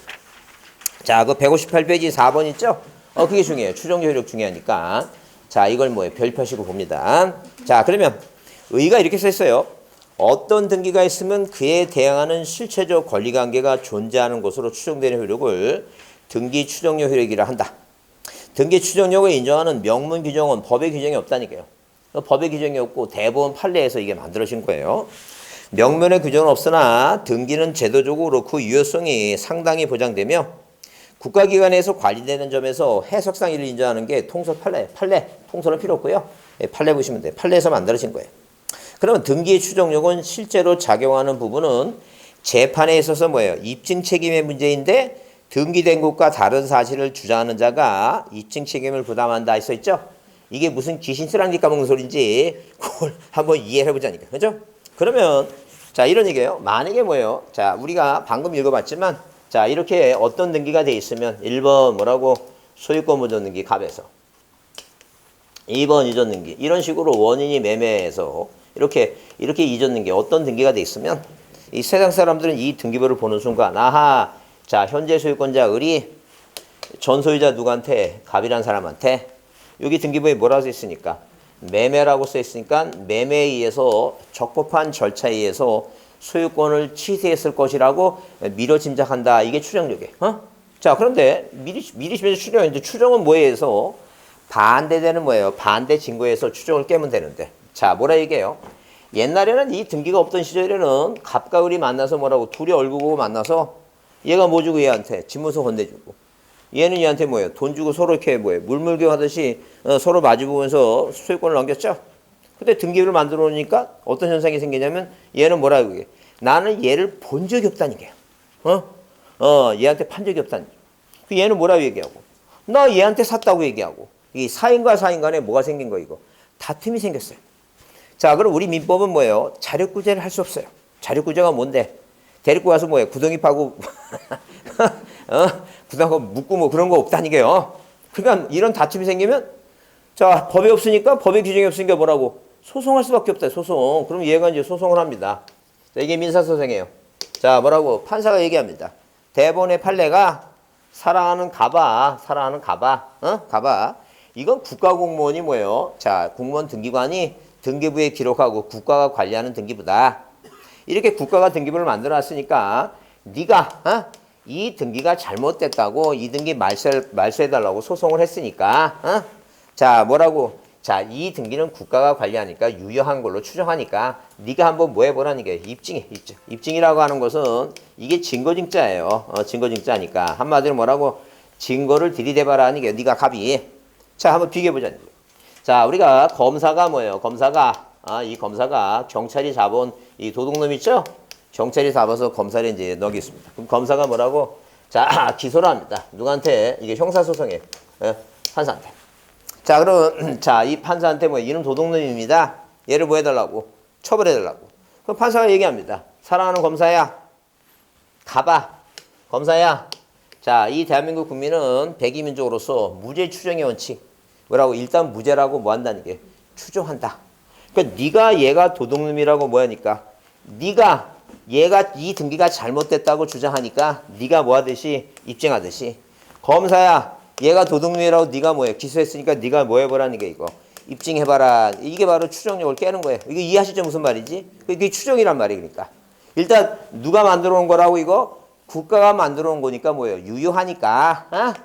자, 그 158페이지 4번 있죠? 그게 중요해요. 추정조 효력 중요하니까. 자, 이걸 뭐예요? 별표시고 봅니다. 자, 그러면 의의가 이렇게 써 있어요. 어떤 등기가 있으면 그에 대항하는 실체적 권리관계가 존재하는 것으로 추정되는 효력을 등기 추정료 효력이라 한다. 등기 추정력을 인정하는 명문 규정은 법의 규정이 없다니까요. 법의 규정이 없고 대법원 판례에서 이게 만들어진 거예요. 명문의 규정은 없으나 등기는 제도적으로 그 유효성이 상당히 보장되며 국가기관에서 관리되는 점에서 해석상 이를 인정하는 게 통설 판례. 통설은 필요 없고요. 판례 보시면 돼요. 판례에서 만들어진 거예요. 그러면 등기의 추정력은 실제로 작용하는 부분은 재판에 있어서 뭐예요? 입증 책임의 문제인데 등기된 것과 다른 사실을 주장하는 자가 입증 책임을 부담한다 써 있죠? 이게 무슨 귀신 쓰랑지 까먹는 소리인지 그걸 한번 이해해 보자니까. 그죠? 그러면 자 이런 얘기예요. 만약에 뭐예요? 자 우리가 방금 읽어봤지만 자 이렇게 어떤 등기가 돼 있으면 1번 뭐라고 소유권 보존 등기 갑에서 2번 이전 등기 이런 식으로 원인이 매매해서 이렇게 이전 등기 어떤 등기가 돼 있으면 이 세상 사람들은 이 등기부를 보는 순간 아하 자 현재 소유권자 을이 전 소유자 누구한테 갑이란 사람한테 여기 등기부에 뭐라고 써 있으니까 매매라고 써 있으니까 매매에 의해서 적법한 절차에 의해서 소유권을 취득했을 것이라고 미뤄 짐작한다. 이게 추정력이에요. 자 그런데 미리 추정인데 추정은 뭐에 의해서 반대되는 뭐예요? 반대 증거에서 추정을 깨면 되는데 자, 뭐라 얘기해요? 옛날에는 이 등기가 없던 시절에는 갑과 을이 만나서 뭐라고 둘이 얼굴 보고 만나서 얘가 뭐 주고 얘한테 집문서 건네주고 얘는 얘한테 뭐예요? 돈 주고 서로 이렇게 뭐예요? 물물교 하듯이 서로 마주보면서 소유권을 넘겼죠? 근데 등기를 만들어 놓으니까 어떤 현상이 생기냐면 얘는 뭐라고 얘기해? 나는 얘를 본 적이 없다는 게요. 얘한테 판 적이 없다는 게. 얘는 뭐라고 얘기하고? 나 얘한테 샀다고 얘기하고. 이 사인과 사인 간에 뭐가 생긴 거 이거? 다툼이 생겼어요. 자, 그럼 우리 민법은 뭐예요? 자력구제를 할 수 없어요. 자력구제가 뭔데? 데리고 가서 뭐예요? 구덩이 파고 구덩이 묻고 뭐 그런 거 없다는 게요. 그러니까 이런 다툼이 생기면 자, 법이 없으니까 법의 규정이 없으니까 뭐라고? 소송할 수밖에 없다. 소송. 그럼 얘가 이제 소송을 합니다. 자, 이게 민사소송이에요. 자, 뭐라고? 판사가 얘기합니다. 대본의 판례가 사랑하는 가봐. 가봐. 이건 국가공무원이 뭐예요? 자, 공무원 등기관이 등기부에 기록하고 국가가 관리하는 등기부다. 이렇게 국가가 등기부를 만들어놨으니까 네가 이 등기가 잘못됐다고 이 등기 말소해달라고 소송을 했으니까 자, 뭐라고? 자, 이 등기는 국가가 관리하니까 유효한 걸로 추정하니까 네가 한번 뭐 해보라는 게 입증해. 입증이라고 하는 것은 이게 증거증자예요. 증거증자니까 한마디로 뭐라고? 증거를 들이대봐라는 게 네가 갑이. 자, 한번 비교해보자. 자, 우리가 검사가 뭐예요? 이 검사가 경찰이 잡은 이 도둑놈 있죠? 경찰이 잡아서 검사를 이제 넣겠습니다. 그럼 검사가 뭐라고? 자, 기소를 합니다. 누구한테? 이게 형사소송이에요. 판사한테. 자, 그럼 자, 이 판사한테 뭐 이놈 도둑놈입니다. 얘를 뭐 해달라고? 처벌해달라고. 그럼 판사가 얘기합니다. 사랑하는 검사야, 가봐. 검사야. 자, 이 대한민국 국민은 백이민족으로서 무죄 추정의 원칙. 뭐라고? 일단 무죄라고 뭐 한다는 게 추정한다. 그러니까 네가 얘가 도둑놈이라고 뭐 하니까 네가 얘가 이 등기가 잘못됐다고 주장하니까 네가 뭐 하듯이 입증하듯이 검사야 얘가 도둑놈이라고 네가 뭐해 기소했으니까 네가 뭐 해보라는 게 이거 입증해봐라. 이게 바로 추정력을 깨는 거예요. 이거 이해하시죠? 무슨 말이지? 이게 추정이란 말이에요. 그러니까 일단 누가 만들어 놓은 거라고 이거 국가가 만들어 놓은 거니까 뭐예요? 유효하니까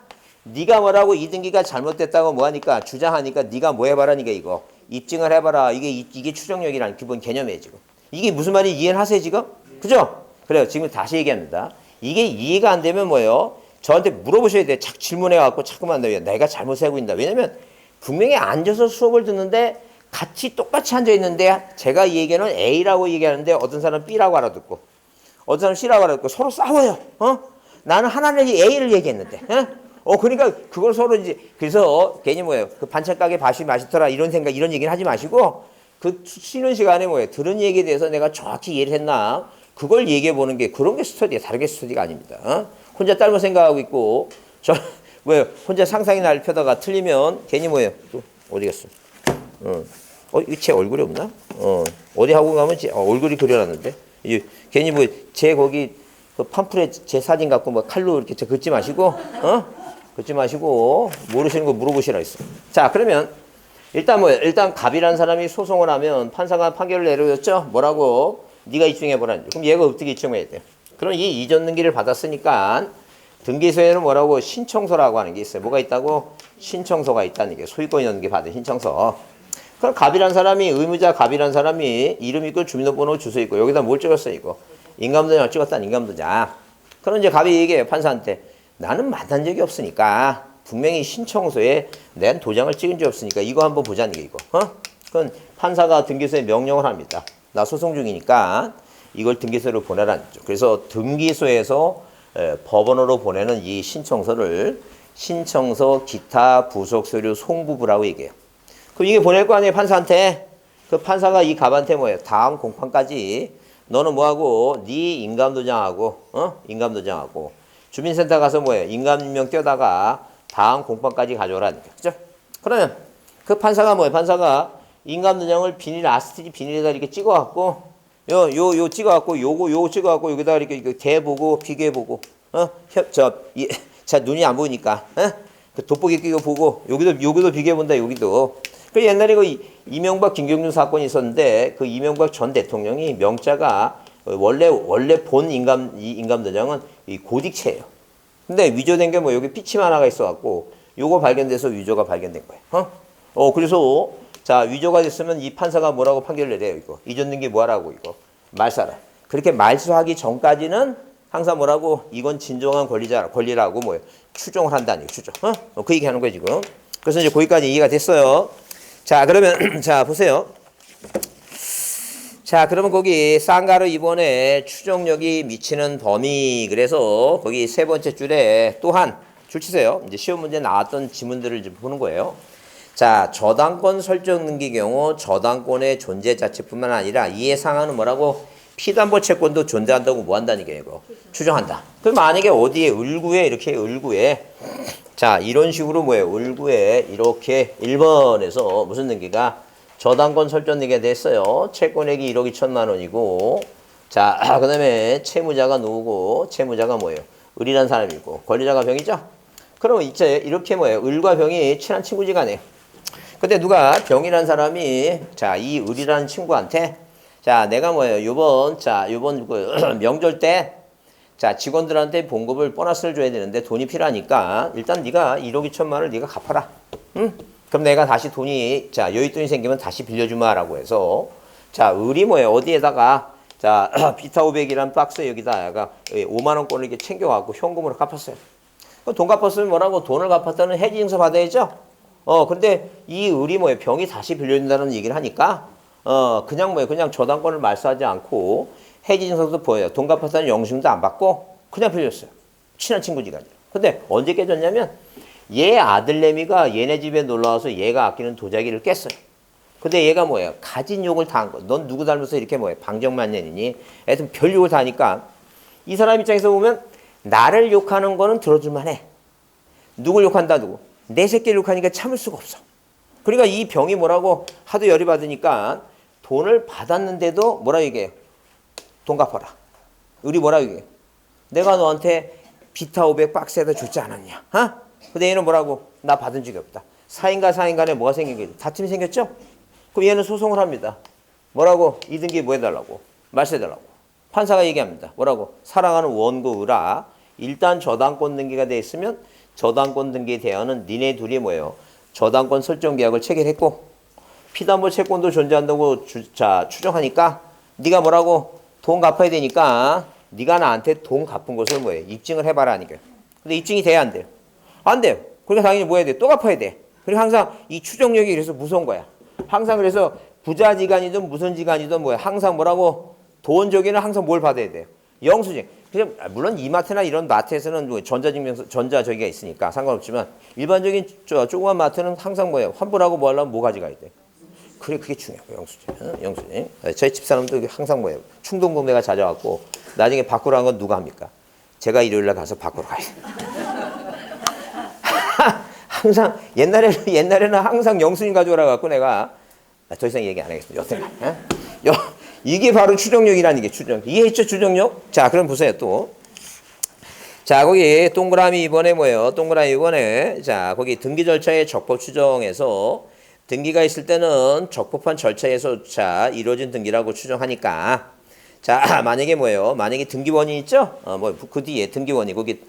네가 뭐라고 이 등기가 잘못됐다고 뭐 하니까 주장하니까 네가 뭐 해봐라는 게 이거 입증을 해봐라. 이게 추정력이라는 기본 개념이에요. 지금 이게 무슨 말인지 이해를 하세요 지금? 그죠? 그래요. 지금 다시 얘기합니다. 이게 이해가 안 되면 뭐예요? 저한테 물어보셔야 돼요. 자꾸 질문해갖고 자꾸만 내가 잘못 세고 있다. 왜냐면 분명히 앉아서 수업을 듣는데 같이 똑같이 앉아있는데 제가 이 얘기는 A라고 얘기하는데 어떤 사람은 B라고 알아듣고 어떤 사람은 C라고 알아듣고 서로 싸워요. 나는 하나는 A를 얘기했는데 그러니까 그걸 서로 이제 그래서 괜히 뭐예요? 그 반찬 가게 밥이 맛있더라 이런 생각 이런 얘기는 하지 마시고 그 쉬는 시간에 뭐예요? 들은 얘기에 대해서 내가 정확히 이해를 했나 그걸 얘기해 보는 게 그런 게 스터디야. 다르게 스터디가 아닙니다. 혼자 딴 거 생각하고 있고 저 뭐예요? 혼자 상상이 날 펴다가 틀리면 괜히 뭐예요? 또 어디 갔어? 이거 제 얼굴이 없나? 어디 학원 가면 얼굴이 그려놨는데 괜히 뭐 제 거기 그 팜플렛 제 사진 갖고 뭐 칼로 이렇게 긋지 마시고 긋지 마시고 모르시는 거 물어보시라 했어. 자, 그러면 일단 갑이라는 사람이 소송을 하면 판사가 판결을 내려줬죠. 뭐라고? 네가 입증해보라는. 그럼 얘가 어떻게 입증해야 돼요? 그럼 이 이전 등기를 받았으니까 등기소에는 뭐라고? 신청서라고 하는 게 있어요. 뭐가 있다고? 신청서가 있다는 게 소유권 있는 게 받은 신청서. 그럼 갑이라는 사람이 의무자 갑이라는 사람이 이름 있고 주민등록번호 주소 있고 여기다 뭘 찍었어 이거? 인감도장을 찍었다는 인감도장. 그럼 이제 갑이 얘기해요 판사한테. 나는 만난 적이 없으니까 분명히 신청서에 낸 도장을 찍은 적이 없으니까 이거 한번 보자는 게 이거. 그건 판사가 등기소에 명령을 합니다. 나 소송 중이니까 이걸 등기소로 보내라는 거죠. 그래서 등기소에서 법원으로 보내는 이 신청서를 신청서 기타 부속 서류 송부부라고 얘기해요. 그럼 이게 보낼 거 아니에요 판사한테. 그 판사가 이 갑한테 뭐예요? 다음 공판까지 너는 뭐하고 네 인감도장하고 주민센터 가서 뭐예요? 인감인명 떼다가 다음 공판까지 가져오라는 거죠. 그죠? 그러면 그 판사가 뭐예요? 판사가 인감도장을 아스티지 비닐에다 이렇게 찍어갖고 요 찍어갖고 요거 찍어갖고 여기다 이렇게 대보고 비교해보고 자 눈이 안 보이니까 그 돋보기 끼고 보고 여기도 비교해본다 여기도. 그 옛날에 그 이명박 김경준 사건이 있었는데 그 이명박 전 대통령이 명자가 원래 본 인감도장은 이 고딕체예요. 근데 위조된 게 뭐 여기 피침 하나가 있어갖고 요거 발견돼서 위조가 발견된 거예요. 그래서 자, 위조가 됐으면 이 판사가 뭐라고 판결을 내려요, 이거. 이전 등기 뭐하라고, 이거. 말사라. 그렇게 말소하기 전까지는 항상 뭐라고, 이건 진정한 권리라고 뭐예요. 추정을 한다니, 추정. 그 얘기 하는 거예요, 지금. 그래서 이제 거기까지 이해가 됐어요. 자, 그러면, 자, 보세요. 자, 그러면 거기 쌍가루 2번에 추정력이 미치는 범위. 그래서 거기 세 번째 줄에 또한 줄 치세요. 이제 시험 문제 나왔던 지문들을 이제 보는 거예요. 자, 저당권 설정 등기 경우 저당권의 존재 자체뿐만 아니라 이에 상하는 뭐라고? 피담보 채권도 존재한다고 뭐 한다는 게 이거 추정한다. 그럼 만약에 어디에 을구에 이렇게 을구에 자, 이런 식으로 뭐예요? 을구에 이렇게 1번에서 무슨 등기가 저당권 설정 등기가 됐어요. 채권액이 1억 2천만 원이고 자, 그다음에 채무자가 누구고 채무자가 뭐예요? 을이란 사람이고 권리자가 병이죠? 그러면 이제 이렇게 뭐예요? 을과 병이 친한 친구지간에 근데 누가 병이란 사람이 자, 이 을이라는 친구한테 자, 내가 뭐예요? 요번 그 명절 때 자, 직원들한테 봉급을 보너스를 줘야 되는데 돈이 필요하니까 일단 네가 1억 2천만 원을 네가 갚아라. 응? 그럼 내가 다시 돈이 자, 여윳돈이 생기면 다시 빌려주마라고 해서 자, 을이 뭐예요? 어디에다가 자, 비타 500이란 박스 여기다가 5만 원권을 이렇게 챙겨갖고 현금으로 갚았어요. 그럼 돈 갚았으면 뭐라고 돈을 갚았다는 해지증서 받아야죠. 근데 이 을이 뭐예요? 병이 다시 빌려준다는 얘기를 하니까 그냥 뭐예요? 그냥 저당권을 말소하지 않고 해지증서도 보여요. 돈 갚았다는 영수증도 안 받고 그냥 빌렸어요. 친한 친구지간이요. 근데 언제 깨졌냐면 얘 아들내미가 얘네 집에 놀러와서 얘가 아끼는 도자기를 깼어요. 근데 얘가 뭐예요? 가진 욕을 다 한 거. 넌 누구 닮아서 이렇게 뭐예요? 방정만년이니? 하여튼 별 욕을 다 하니까 이 사람 입장에서 보면 나를 욕하는 거는 들어줄만 해. 누굴 욕한다 누구? 내 새끼를 욕하니까 참을 수가 없어. 그러니까 이 병이 뭐라고 하도 열이 받으니까 돈을 받았는데도 뭐라 얘기해요? 돈 갚아라. 을이 뭐라 얘기해요? 내가 너한테 비타 500 박스에다 줬지 않았냐? 근데 얘는 뭐라고? 나 받은 적이 없다. 사인과 사인 간에 뭐가 생긴 게 다툼이 생겼죠? 그럼 얘는 소송을 합니다. 뭐라고? 이 등기 뭐 해달라고? 말소해달라고. 판사가 얘기합니다. 뭐라고? 사랑하는 원고 을아 일단 저당권 등기가 돼 있으면 저당권 등기에 대하는 니네 둘이 뭐예요? 저당권 설정 계약을 체결했고 피담보 채권도 존재한다고 추정하니까 네가 뭐라고? 돈 갚아야 되니까 네가 나한테 돈 갚은 것을 뭐예요? 입증을 해봐라 하니까. 근데 입증이 돼야 안 돼요? 안 돼요. 그러니까 당연히 뭐 해야 돼? 또 갚아야 돼. 그리고 항상 이 추정력이 그래서 무서운 거야. 항상 그래서 부자지간이든 무슨 지간이든 뭐야 항상 뭐라고 돈 저기는 항상 뭘 받아야 돼요? 영수증. 그냥 물론 이마트나 이런 마트에서는 뭐 전자증명서 전자 저기가 있으니까 상관없지만 일반적인 조그만 마트는 항상 뭐예요? 환불하고 뭐 하려면 뭐 가져가야 돼? 그래 그게 중요해요. 영수증. 영수증. 저희 집사람도 항상 뭐예요? 충동구매가 잦아갖고 나중에 바꾸라는 건 누가 합니까? 제가 일요일날 가서 바꾸러 가야 돼. 항상 옛날에는 항상 영수증 가져오라 갖고 내가 더 이상 얘기 안 하겠습니다. 여태가. 이게 바로 추정력이라는 게 추정력. 이해했죠 추정력? 자 그럼 보세요 또. 자 거기 동그라미 2번에 뭐예요? 동그라미 2번에 자 거기 등기 절차의 적법 추정에서 등기가 있을 때는 적법한 절차에서 자 이루어진 등기라고 추정하니까 자 만약에 뭐예요? 만약에 등기원이 있죠? 뭐 그 뒤에 등기원이 거기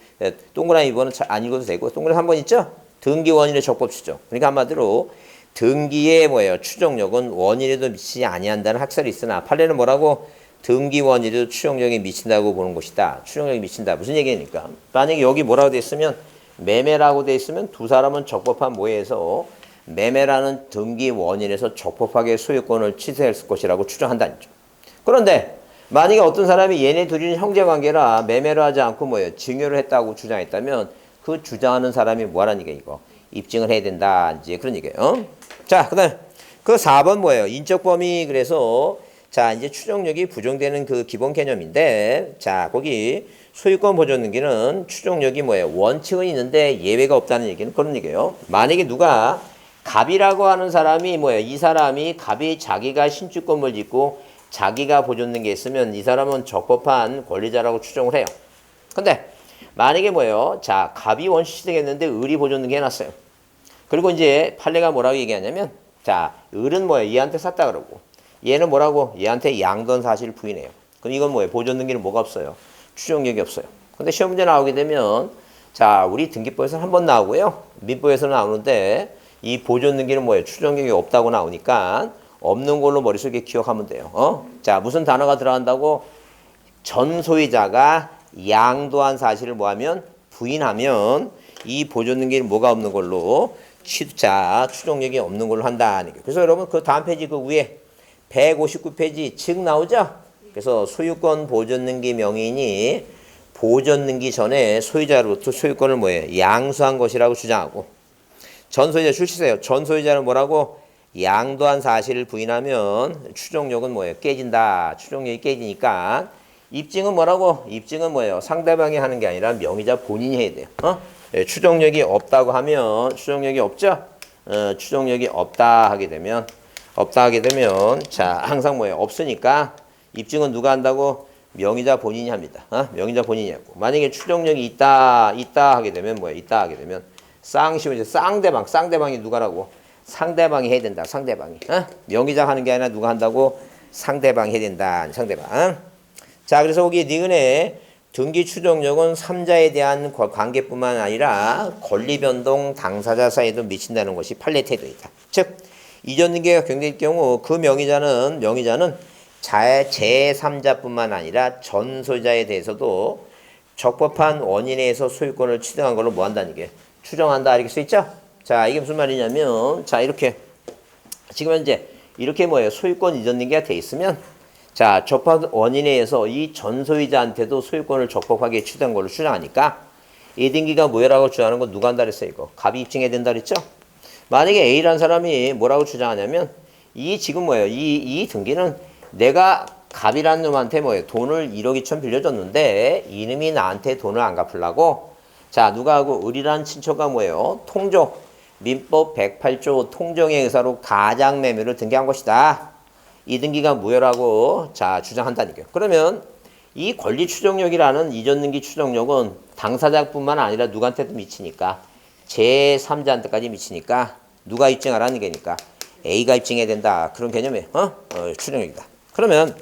동그라미 2번은 안 읽어도 되고 동그라미 3번 있죠? 등기원인의 적법 추정. 그러니까 한마디로 등기의 뭐예요? 추정력은 원인에도 미치지 아니한다는 학설이 있으나 판례는 뭐라고? 등기원인에도 추정력이 미친다고 보는 것이다. 추정력이 미친다. 무슨 얘기입니까? 만약에 여기 뭐라고 돼 있으면 매매라고 돼 있으면 두 사람은 적법한 모에서 매매라는 등기 원인에서 적법하게 소유권을 취득했을 것이라고 추정한다는 거죠. 그런데 만약에 어떤 사람이 얘네 둘이는 형제관계라 매매를 하지 않고 뭐예요? 증여를 했다고 주장했다면 그 주장하는 사람이 뭐하라는 얘기예요? 이거 입증을 해야 된다. 이제 그런 얘기예요. 자, 그다음 그 4번 뭐예요? 인적 범위. 그래서 자 이제 추정력이 부정되는 그 기본 개념인데 자 거기 소유권 보존 등기는 추정력이 뭐예요? 원칙은 있는데 예외가 없다는 얘기는 그런 얘기예요. 만약에 누가 갑이라고 하는 사람이 뭐예요? 이 사람이 갑이 자기가 신주권을 짓고 자기가 보존 등기에 있으면 이 사람은 적법한 권리자라고 추정을 해요. 근데 만약에 뭐예요? 자 갑이 원시 취득했는데 을이 보존 등기 해놨어요. 그리고 이제 판례가 뭐라고 얘기하냐면 자 을은 뭐예요? 얘한테 샀다 그러고 얘는 뭐라고? 얘한테 양던 사실을 부인해요. 그럼 이건 뭐예요? 보존 등기는 뭐가 없어요? 추정력이 없어요. 근데 시험 문제 나오게 되면 자 우리 등기법에서는 한 번 나오고요. 민법에서는 나오는데 이 보존 등기는 뭐예요? 추정력이 없다고 나오니까 없는 걸로 머릿속에 기억하면 돼요. 자, 무슨 단어가 들어간다고? 전 소유자가 양도한 사실을 뭐하면? 부인하면 이 보존 등기는 뭐가 없는 걸로? 자, 추정력이 없는 걸로 한다는 거예요. 그래서 여러분 그 다음 페이지 그 위에 159페이지 즉 나오죠? 그래서 소유권 보존 등기 명의인이 보존 등기 전에 소유자로부터 소유권을 뭐예요? 양수한 것이라고 주장하고 전 소유자 출시세요. 전 소유자는 뭐라고? 양도한 사실을 부인하면 추정력은 뭐예요? 깨진다. 추정력이 깨지니까 입증은 뭐라고? 입증은 뭐예요? 상대방이 하는 게 아니라 명의자 본인이 해야 돼요. 예, 추정력이 없다고 하면 추정력이 없죠? 추정력이 없다 하게 되면 자 항상 뭐예요? 없으니까 입증은 누가 한다고? 명의자 본인이 합니다. 명의자 본인이 하고 만약에 추정력이 있다 하게 되면 뭐예요? 있다 하게 되면 쌍시면 쌍대방이 누가라고? 상대방이 해야 된다. 상대방이. 명의자 하는 게 아니라 누가 한다고? 상대방이 해야 된다. 상대방. 자, 그래서 거기 니은의 등기 추정력은 3자에 대한 관계뿐만 아니라 권리 변동 당사자 사이에도 미친다는 것이 판례 태도이다. 즉, 이전 등기가 경계일 경우 그 명의자는 제3자뿐만 아니라 전 소유자에 대해서도 적법한 원인에 의해서 소유권을 취득한 걸로 뭐 한다는 게 추정한다 이렇게 써 있죠? 자, 이게 무슨 말이냐면 자, 이렇게 지금 현재 이렇게 뭐예요? 소유권 이전 등기가 돼 있으면 자, 적법한 원인에 의해서 이 전 소유자한테도 소유권을 적법하게 취득한 걸로 추정하니까 이 등기가 무효라고 주장하는 건 누가 한다 그랬어요? 이거 갑이 입증해야 된다 그랬죠? 만약에 A라는 사람이 뭐라고 주장하냐면 이 지금 뭐예요? 이 등기는 내가 갑이라는 놈한테 뭐예요? 돈을 1억 2천 빌려줬는데 이놈이 나한테 돈을 안 갚으려고 자, 누가 하고 을이라는 친척가 뭐예요? 통조 민법 108조 통정의 의사로 가장매매를 등기한 것이다. 이 등기가 무효라고 자 주장한다니까요. 그러면 이 권리 추정력이라는 이전 등기 추정력은 당사자뿐만 아니라 누구한테도 미치니까 제3자한테까지 미치니까 누가 입증하라는 게니까 A가 입증해야 된다. 그런 개념이에요. 추정력이다. 그러면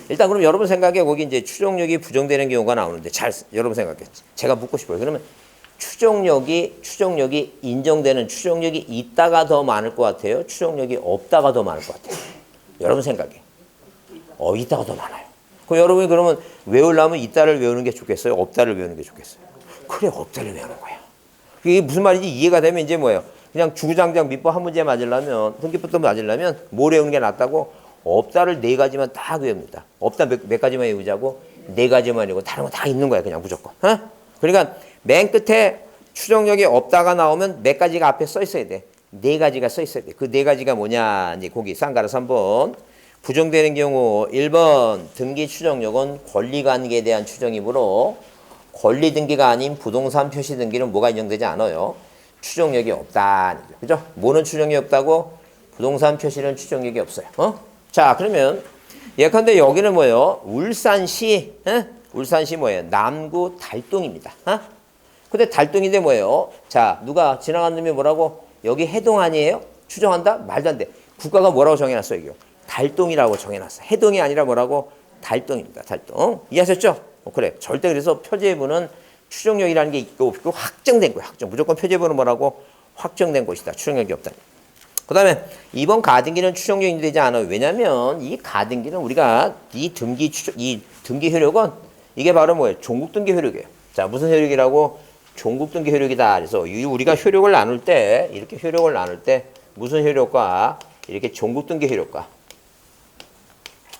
일단 그럼 여러분 생각에 거기 이제 추정력이 부정되는 경우가 나오는데 잘 여러분 생각해. 제가 묻고 싶어요. 그러면 추정력이 인정되는 추정력이 있다가 더 많을 것 같아요. 추정력이 없다가 더 많을 것 같아요. 여러분 생각에. 있다가 더 많아요. 그럼 여러분이 그러면 외우려면 있다를 외우는 게 좋겠어요? 없다를 외우는 게 좋겠어요? 그래, 없다를 외우는 거야. 이게 무슨 말인지 이해가 되면 이제 뭐예요? 그냥 주구장창 민법 한 문제 맞으려면, 등기부터 맞으려면 뭘 외우는 게 낫다고? 없다를 4가지만 딱 외웁니다. 없다 몇 가지만 외우자고? 4가지만 외우고 다른 거 다 있는 거야, 그냥 무조건. 그러니까 맨 끝에 추정력이 없다가 나오면 몇 가지가 앞에 써 있어야 돼. 4가지가 써 있어야 돼. 그 4가지가 뭐냐? 이제 거기 쌍가라 3번. 부정되는 경우 1번 등기 추정력은 권리관계에 대한 추정이므로 권리 등기가 아닌 부동산 표시 등기는 뭐가 인정되지 않아요. 추정력이 없다. 그죠? 뭐는 추정력이 없다고? 부동산 표시는 추정력이 없어요. 자, 그러면 예컨대 여기는 뭐예요? 울산시 뭐예요? 남구 달동입니다. 근데 달동인데 뭐예요? 자, 누가 지나간 놈이 뭐라고? 여기 해동 아니에요? 추정한다? 말도 안 돼. 국가가 뭐라고 정해놨어요, 이거? 달동이라고 정해놨어. 해동이 아니라 뭐라고? 달동입니다. 달동. 이해하셨죠? 그래. 절대 그래서 표제부는 추정력이라는 게 있고 없고 확정된 거야. 확정. 무조건 표제부는 뭐라고? 확정된 것이다. 추정력이 없다. 그 다음에 이번 가등기는 추정력이 되지 않아요. 왜냐면 이 가등기는 우리가 이 등기 효력은 이게 바로 뭐예요? 종국등기 효력이에요. 자, 무슨 효력이라고? 종국등기 효력이다. 그래서 우리가 효력을 나눌 때 이렇게 효력을 나눌 때 무슨 효력과 이렇게 종국등기 효력과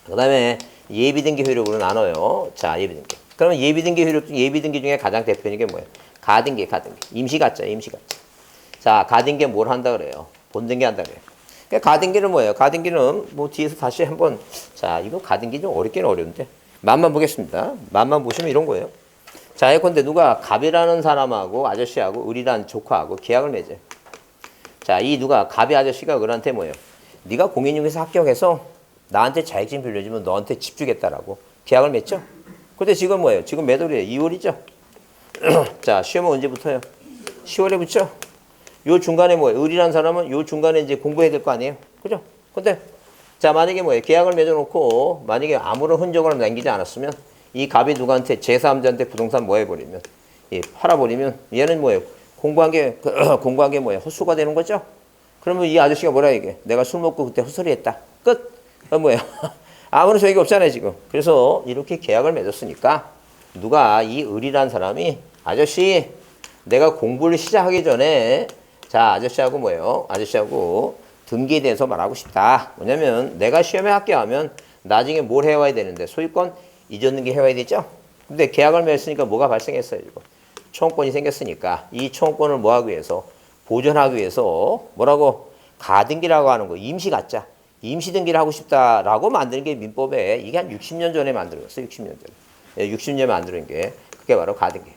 그 다음에 예비등기 효력으로 나눠요. 자, 예비등기. 그러면 예비등기 중에 가장 대표적인 게 뭐예요? 가등기. 임시가짜. 자, 가등기 뭘 한다 그래요? 본등기 한다 그래요. 그러니까 가등기는 뭐예요? 가등기는 뭐 뒤에서 다시 한번 자, 이거 가등기 좀 어렵긴 어려운데 맛만 보겠습니다. 맛만 보시면 이런 거예요. 자, 예컨대 누가 갑이라는 사람하고 아저씨하고 을이라는 조카하고 계약을 맺어요. 자, 이 누가 갑이 아저씨가 을한테 뭐예요? 네가 공인중개사 합격해서 나한테 자격증 빌려주면 너한테 집 주겠다라고 계약을 맺죠. 근데 지금 뭐예요? 지금 몇 월이에요? 2월이죠. 자, 시험은 언제부터요? 10월에 붙죠. 요 중간에 뭐예요? 을이라는 사람은 요 중간에 이제 공부해야 될 거 아니에요? 그죠? 근데 자, 만약에 뭐예요? 계약을 맺어놓고 만약에 아무런 흔적을 남기지 않았으면 이 갑이 누구한테 제3자한테 부동산 뭐 해버리면 팔아버리면 얘는 뭐예요? 공부한 게 뭐예요? 헛수가 되는 거죠. 그러면 이 아저씨가 뭐라 얘기해? 내가 술 먹고 그때 헛소리했다. 끝. 그건 뭐예요? 아무런 소용이 없잖아요 지금. 그래서 이렇게 계약을 맺었으니까 누가 이 을이란 사람이 아저씨 내가 공부를 시작하기 전에 자 아저씨하고 뭐예요? 아저씨하고 등기에 대해서 말하고 싶다. 뭐냐면 내가 시험에 합격하면 나중에 뭘 해와야 되는데 소유권 이전 등기 해와야 되죠? 근데 계약을 맺었으니까 뭐가 발생했어요 지금? 청구권이 생겼으니까 이 청구권을 뭐 하기 위해서 보존하기 위해서 뭐라고 가등기라고 하는 거 임시 가짜 임시 등기를 하고 싶다라고 만드는 게 민법에 이게 한 60년 전에 만들었어요. 60년 전에 60년에 만드는 게 그게 바로 가등기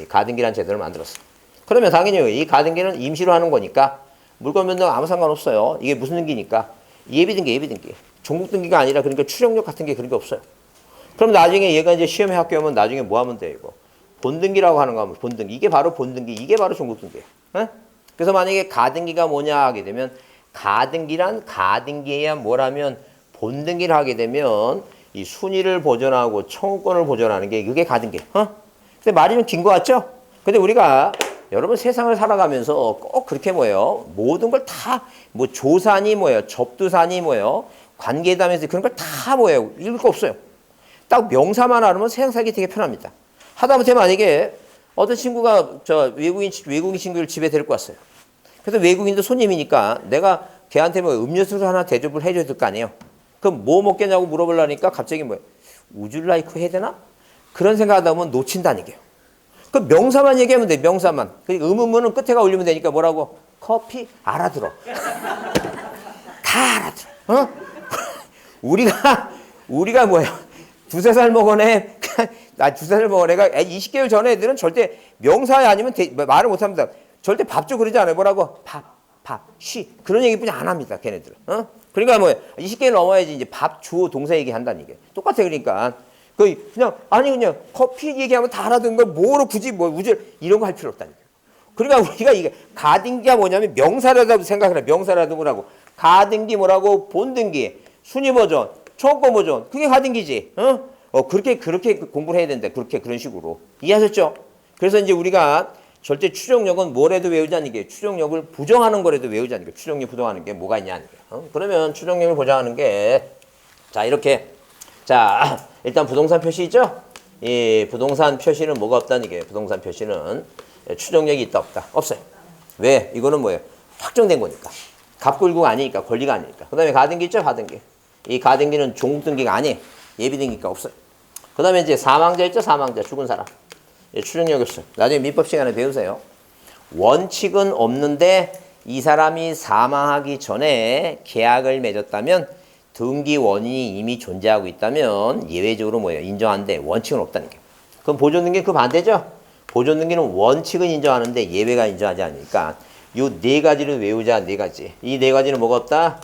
이 가등기라는 제도를 만들었어. 그러면 당연히 이 가등기는 임시로 하는 거니까 물건 변동 아무 상관없어요. 이게 무슨 등기니까 예비등기 예비등기 종국등기가 아니라 그러니까 추정력 같은 게 그런 게 없어요. 그럼 나중에 얘가 이제 시험에 합격하면 나중에 뭐 하면 돼 이거 본등기라고 하는 거 하면 본등기 이게 바로 본등기 이게 바로 종국등기예요. 그래서 만약에 가등기가 뭐냐 하게 되면 가등기란 가등기에야 뭐라면 본등기를 하게 되면 이 순위를 보존하고 청구권을 보존하는 게 그게 가등기. 근데 말이 좀 긴 것 같죠? 근데 우리가 여러분 세상을 살아가면서 꼭 그렇게 뭐예요? 모든 걸 다 뭐 조산이 뭐예요? 접두산이 뭐예요? 관계담에서 그런 걸 다 뭐예요? 읽을 거 없어요. 딱 명사만 알으면 세상 살기 되게 편합니다. 하다못해 만약에 어떤 친구가 저 외국인 친구를 집에 데리고 왔어요. 그래서 외국인도 손님이니까 내가 걔한테 뭐 음료수를 하나 대접을 해줘야 될 거 아니에요. 그럼 뭐 먹겠냐고 물어보려니까 갑자기 뭐예요? 우줄라이크 해야 되나? 그런 생각하다 보면 놓친다는 얘기예요. 그 명사만 얘기하면 돼. 명사만. 그 의문문은 끝에가 올리면 되니까 뭐라고? 커피 알아들어. 다 알아들어. 우리가 뭐야? 두세 살 먹은 애, 나 두세 살 먹은 애가 20개월 전 애들은 절대 명사에 아니면 말을 못 합니다. 절대 밥 줘 그러지 않아요. 뭐라고? 밥, 쉬. 그런 얘기뿐이 안 합니다. 걔네들은. 그러니까 뭐예요? 20개월 넘어야지 이제 밥 줘 동사 얘기한다는 얘기예요. 똑같아 그러니까. 그냥 커피 얘기하면 다 알아듣는 걸 뭐로 굳이 뭐 우줄 이런 거 할 필요 없다는 거예요. 그러니까 우리가 이게 가등기가 뭐냐면 명사라도 생각을 해. 명사라도 뭐라고? 가등기 뭐라고? 본등기, 순위보존, 청구권보존. 그게 가등기지. 그렇게 공부를 해야 된다. 그런 식으로. 이해하셨죠? 그래서 이제 우리가 절대 추정력은 뭐래도 외우자는 게 추정력을 부정하는 거라도 외우자는 게 추정력 부정하는 게 뭐가 있냐는 게. 그러면 추정력을 보장하는 게 자 이렇게 자 일단 부동산 표시 있죠? 이 부동산 표시는 뭐가 없다는 게 부동산 표시는 추정력이 있다 없다 없어요. 왜? 이거는 뭐예요? 확정된 거니까. 갑굴구가 아니니까 권리가 아니니까. 그 다음에 가등기 있죠? 가등기. 이 가등기는 종국등기가 아니에요. 예비등기가 없어요. 그 다음에 이제 사망자 있죠? 사망자 죽은 사람. 추정력이 없어요. 나중에 민법 시간에 배우세요. 원칙은 없는데 이 사람이 사망하기 전에 계약을 맺었다면 등기 원인이 이미 존재하고 있다면 예외적으로 뭐예요? 인정하는데 원칙은 없다는 게. 그럼 보존등기 그 반대죠? 보존등기는 원칙은 인정하는데 예외가 인정하지 않으니까 요 네 가지를 외우자. 네 가지. 이 네 가지는 뭐가 없다?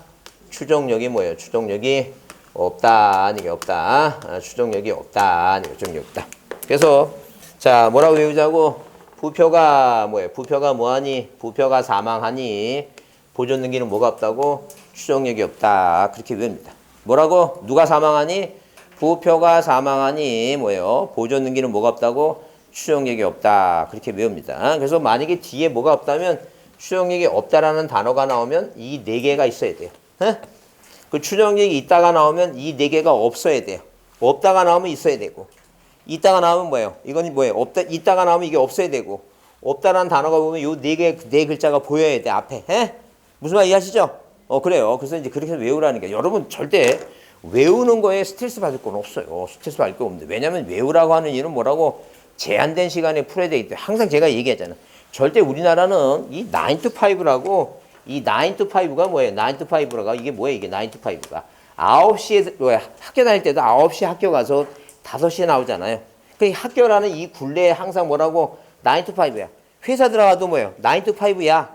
추정력이 뭐예요? 추정력이 없다. 이게 없다. 추정력이 없다. 추정력이 없다. 그래서 자 뭐라고 외우자고? 부표가 뭐예요? 부표가 뭐하니? 부표가 사망하니 보존등기는 뭐가 없다고? 추정력이 없다. 그렇게 외웁니다. 뭐라고? 누가 사망하니? 부표가 사망하니 뭐예요? 보존등기는 뭐가 없다고? 추정력이 없다. 그렇게 외웁니다. 그래서 만약에 뒤에 뭐가 없다면 추정력이 없다라는 단어가 나오면 이 네 개가 있어야 돼요. 그 추정력이 있다가 나오면 이 네 개가 없어야 돼요. 없다가 나오면 있어야 되고 있다가 나오면 뭐예요? 이건 뭐예요? 없다 있다가 나오면 이게 없어야 되고 없다라는 단어가 보면 요 네 글자가 보여야 돼 앞에. 무슨 말 이해하시죠? 그래요. 그래서 이제 그렇게 외우라는 게 여러분 절대 외우는 거에 스트레스 받을 건 없어요. 스트레스 받을 건 없는데 왜냐면 외우라고 하는 일은 뭐라고 제한된 시간에 풀어야 되기 때문에 항상 제가 얘기하잖아요. 절대 우리나라는 이 9 to 5라고 이 9 to 5가 뭐예요? 9 to 5라고 이게 뭐예요? 이게 9 to 5가 9시에 학교 다닐 때도 9시에 학교 가서 5시에 나오잖아요. 그 학교라는 이 굴레에 항상 뭐라고 9 to 5야. 회사 들어가도 뭐예요? 9 to 5야.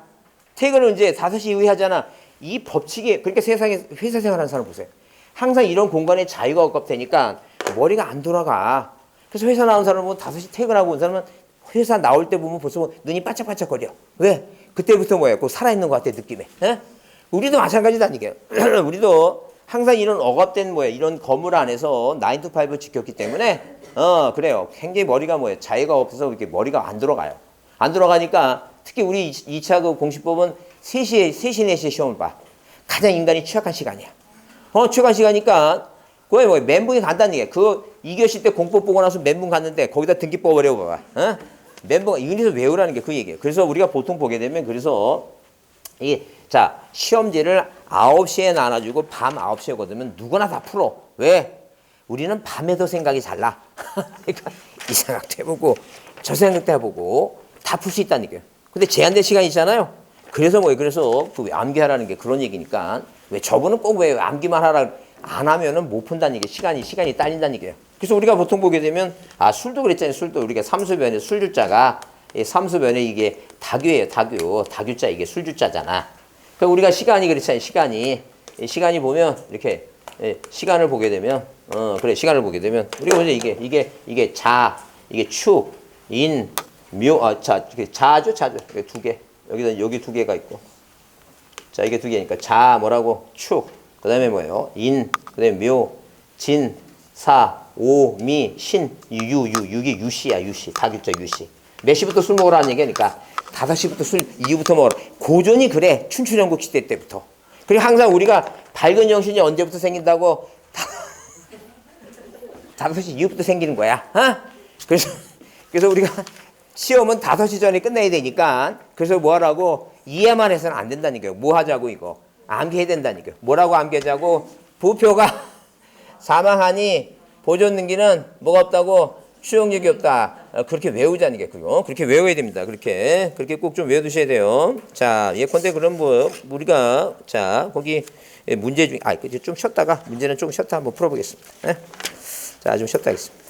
퇴근은 이제 5시 이후에 하잖아. 이 법칙이 그러니까 세상에 회사 생활하는 사람 보세요. 항상 이런 공간에 자유가 없다니까 머리가 안 돌아가. 그래서 회사 나온 사람은 5시 퇴근하고 온 사람은 회사 나올 때 보면 벌써 눈이 반짝반짝거려. 왜? 그때부터 뭐예요? 꼭 살아있는 것 같아 느낌에. 우리도 마찬가지다니까요. 우리도 항상 이런 억압된 뭐예요? 이런 건물 안에서 9 to 5를 지켰기 때문에 그래요. 굉장히 머리가 뭐예요? 자유가 없어서 이렇게 머리가 안 들어가요. 안 들어가니까 특히 우리 2차 그 공시법은 3시에 4시에 시험을 봐. 가장 인간이 취약한 시간이야. 취약한 시간이니까 그거에 뭐 멘붕이 간다는 얘기야. 그거 2교시 때 공법 보고 나서 멘붕 갔는데 거기다 등기법 어려워봐. 멘붕 여기서 외우라는 게 그 얘기예요. 그래서 우리가 보통 보게 되면 그래서 이게 자 시험지를 9시에 나눠주고 밤 9시에 거두면 누구나 다 풀어. 왜? 우리는 밤에도 생각이 잘 나. 그러니까 이 생각도 해보고 저 생각도 해보고 다 풀 수 있다는 얘기예요. 근데 제한된 시간이 있잖아요. 그래서 그래서 그 암기하라는 게 그런 얘기니까 왜 저분은 꼭 왜 암기만 하라 안 하면은 못 푼다는 얘기 시간이 딸린다는 얘기예요. 그래서 우리가 보통 보게 되면 술도 그랬잖아요. 술도 우리가 삼수변에 술주자가 삼수변에 이게 다교예요. 다교자 이게 술주자잖아. 그러니까 우리가 시간이 그렇잖아요. 시간이 보면 이렇게 시간을 보게 되면 그래 시간을 보게 되면 우리가 먼저 이게 자 이게 축 인 묘 자죠 이게 두 개 여기 두 개가 있고 자 이게 두 개니까 자 뭐라고 축 그다음에 뭐예요 인 그다음에 묘 진 사 오 미 신 유 이게 유시야 유시 다교자 유시 몇 시부터 술 먹으라는 얘기니까 5시부터 술 이후부터 먹으라 고전이 그래 춘추전국 시대 때부터 그리고 항상 우리가 밝은 정신이 언제부터 생긴다고 5시 이후부터 생기는 거야. 그래서 우리가 시험은 5시 전에 끝내야 되니까 그래서 뭐 하라고 이해만 해서는 안 된다는 거예요. 뭐 하자고 이거 암기해야 된다는 거예요. 뭐라고 암기하자고 부표가 사망하니 보존 능기는 뭐가 없다고 수용력이 없다. 그렇게 외우자는 게 그거 그렇게 외워야 됩니다. 그렇게 꼭 좀 외워두셔야 돼요. 자 예컨대 그럼 뭐 우리가 자 거기 문제 중에 좀 쉬었다가 문제는 좀 쉬었다 한번 풀어보겠습니다. 자 좀 쉬었다 하겠습니다.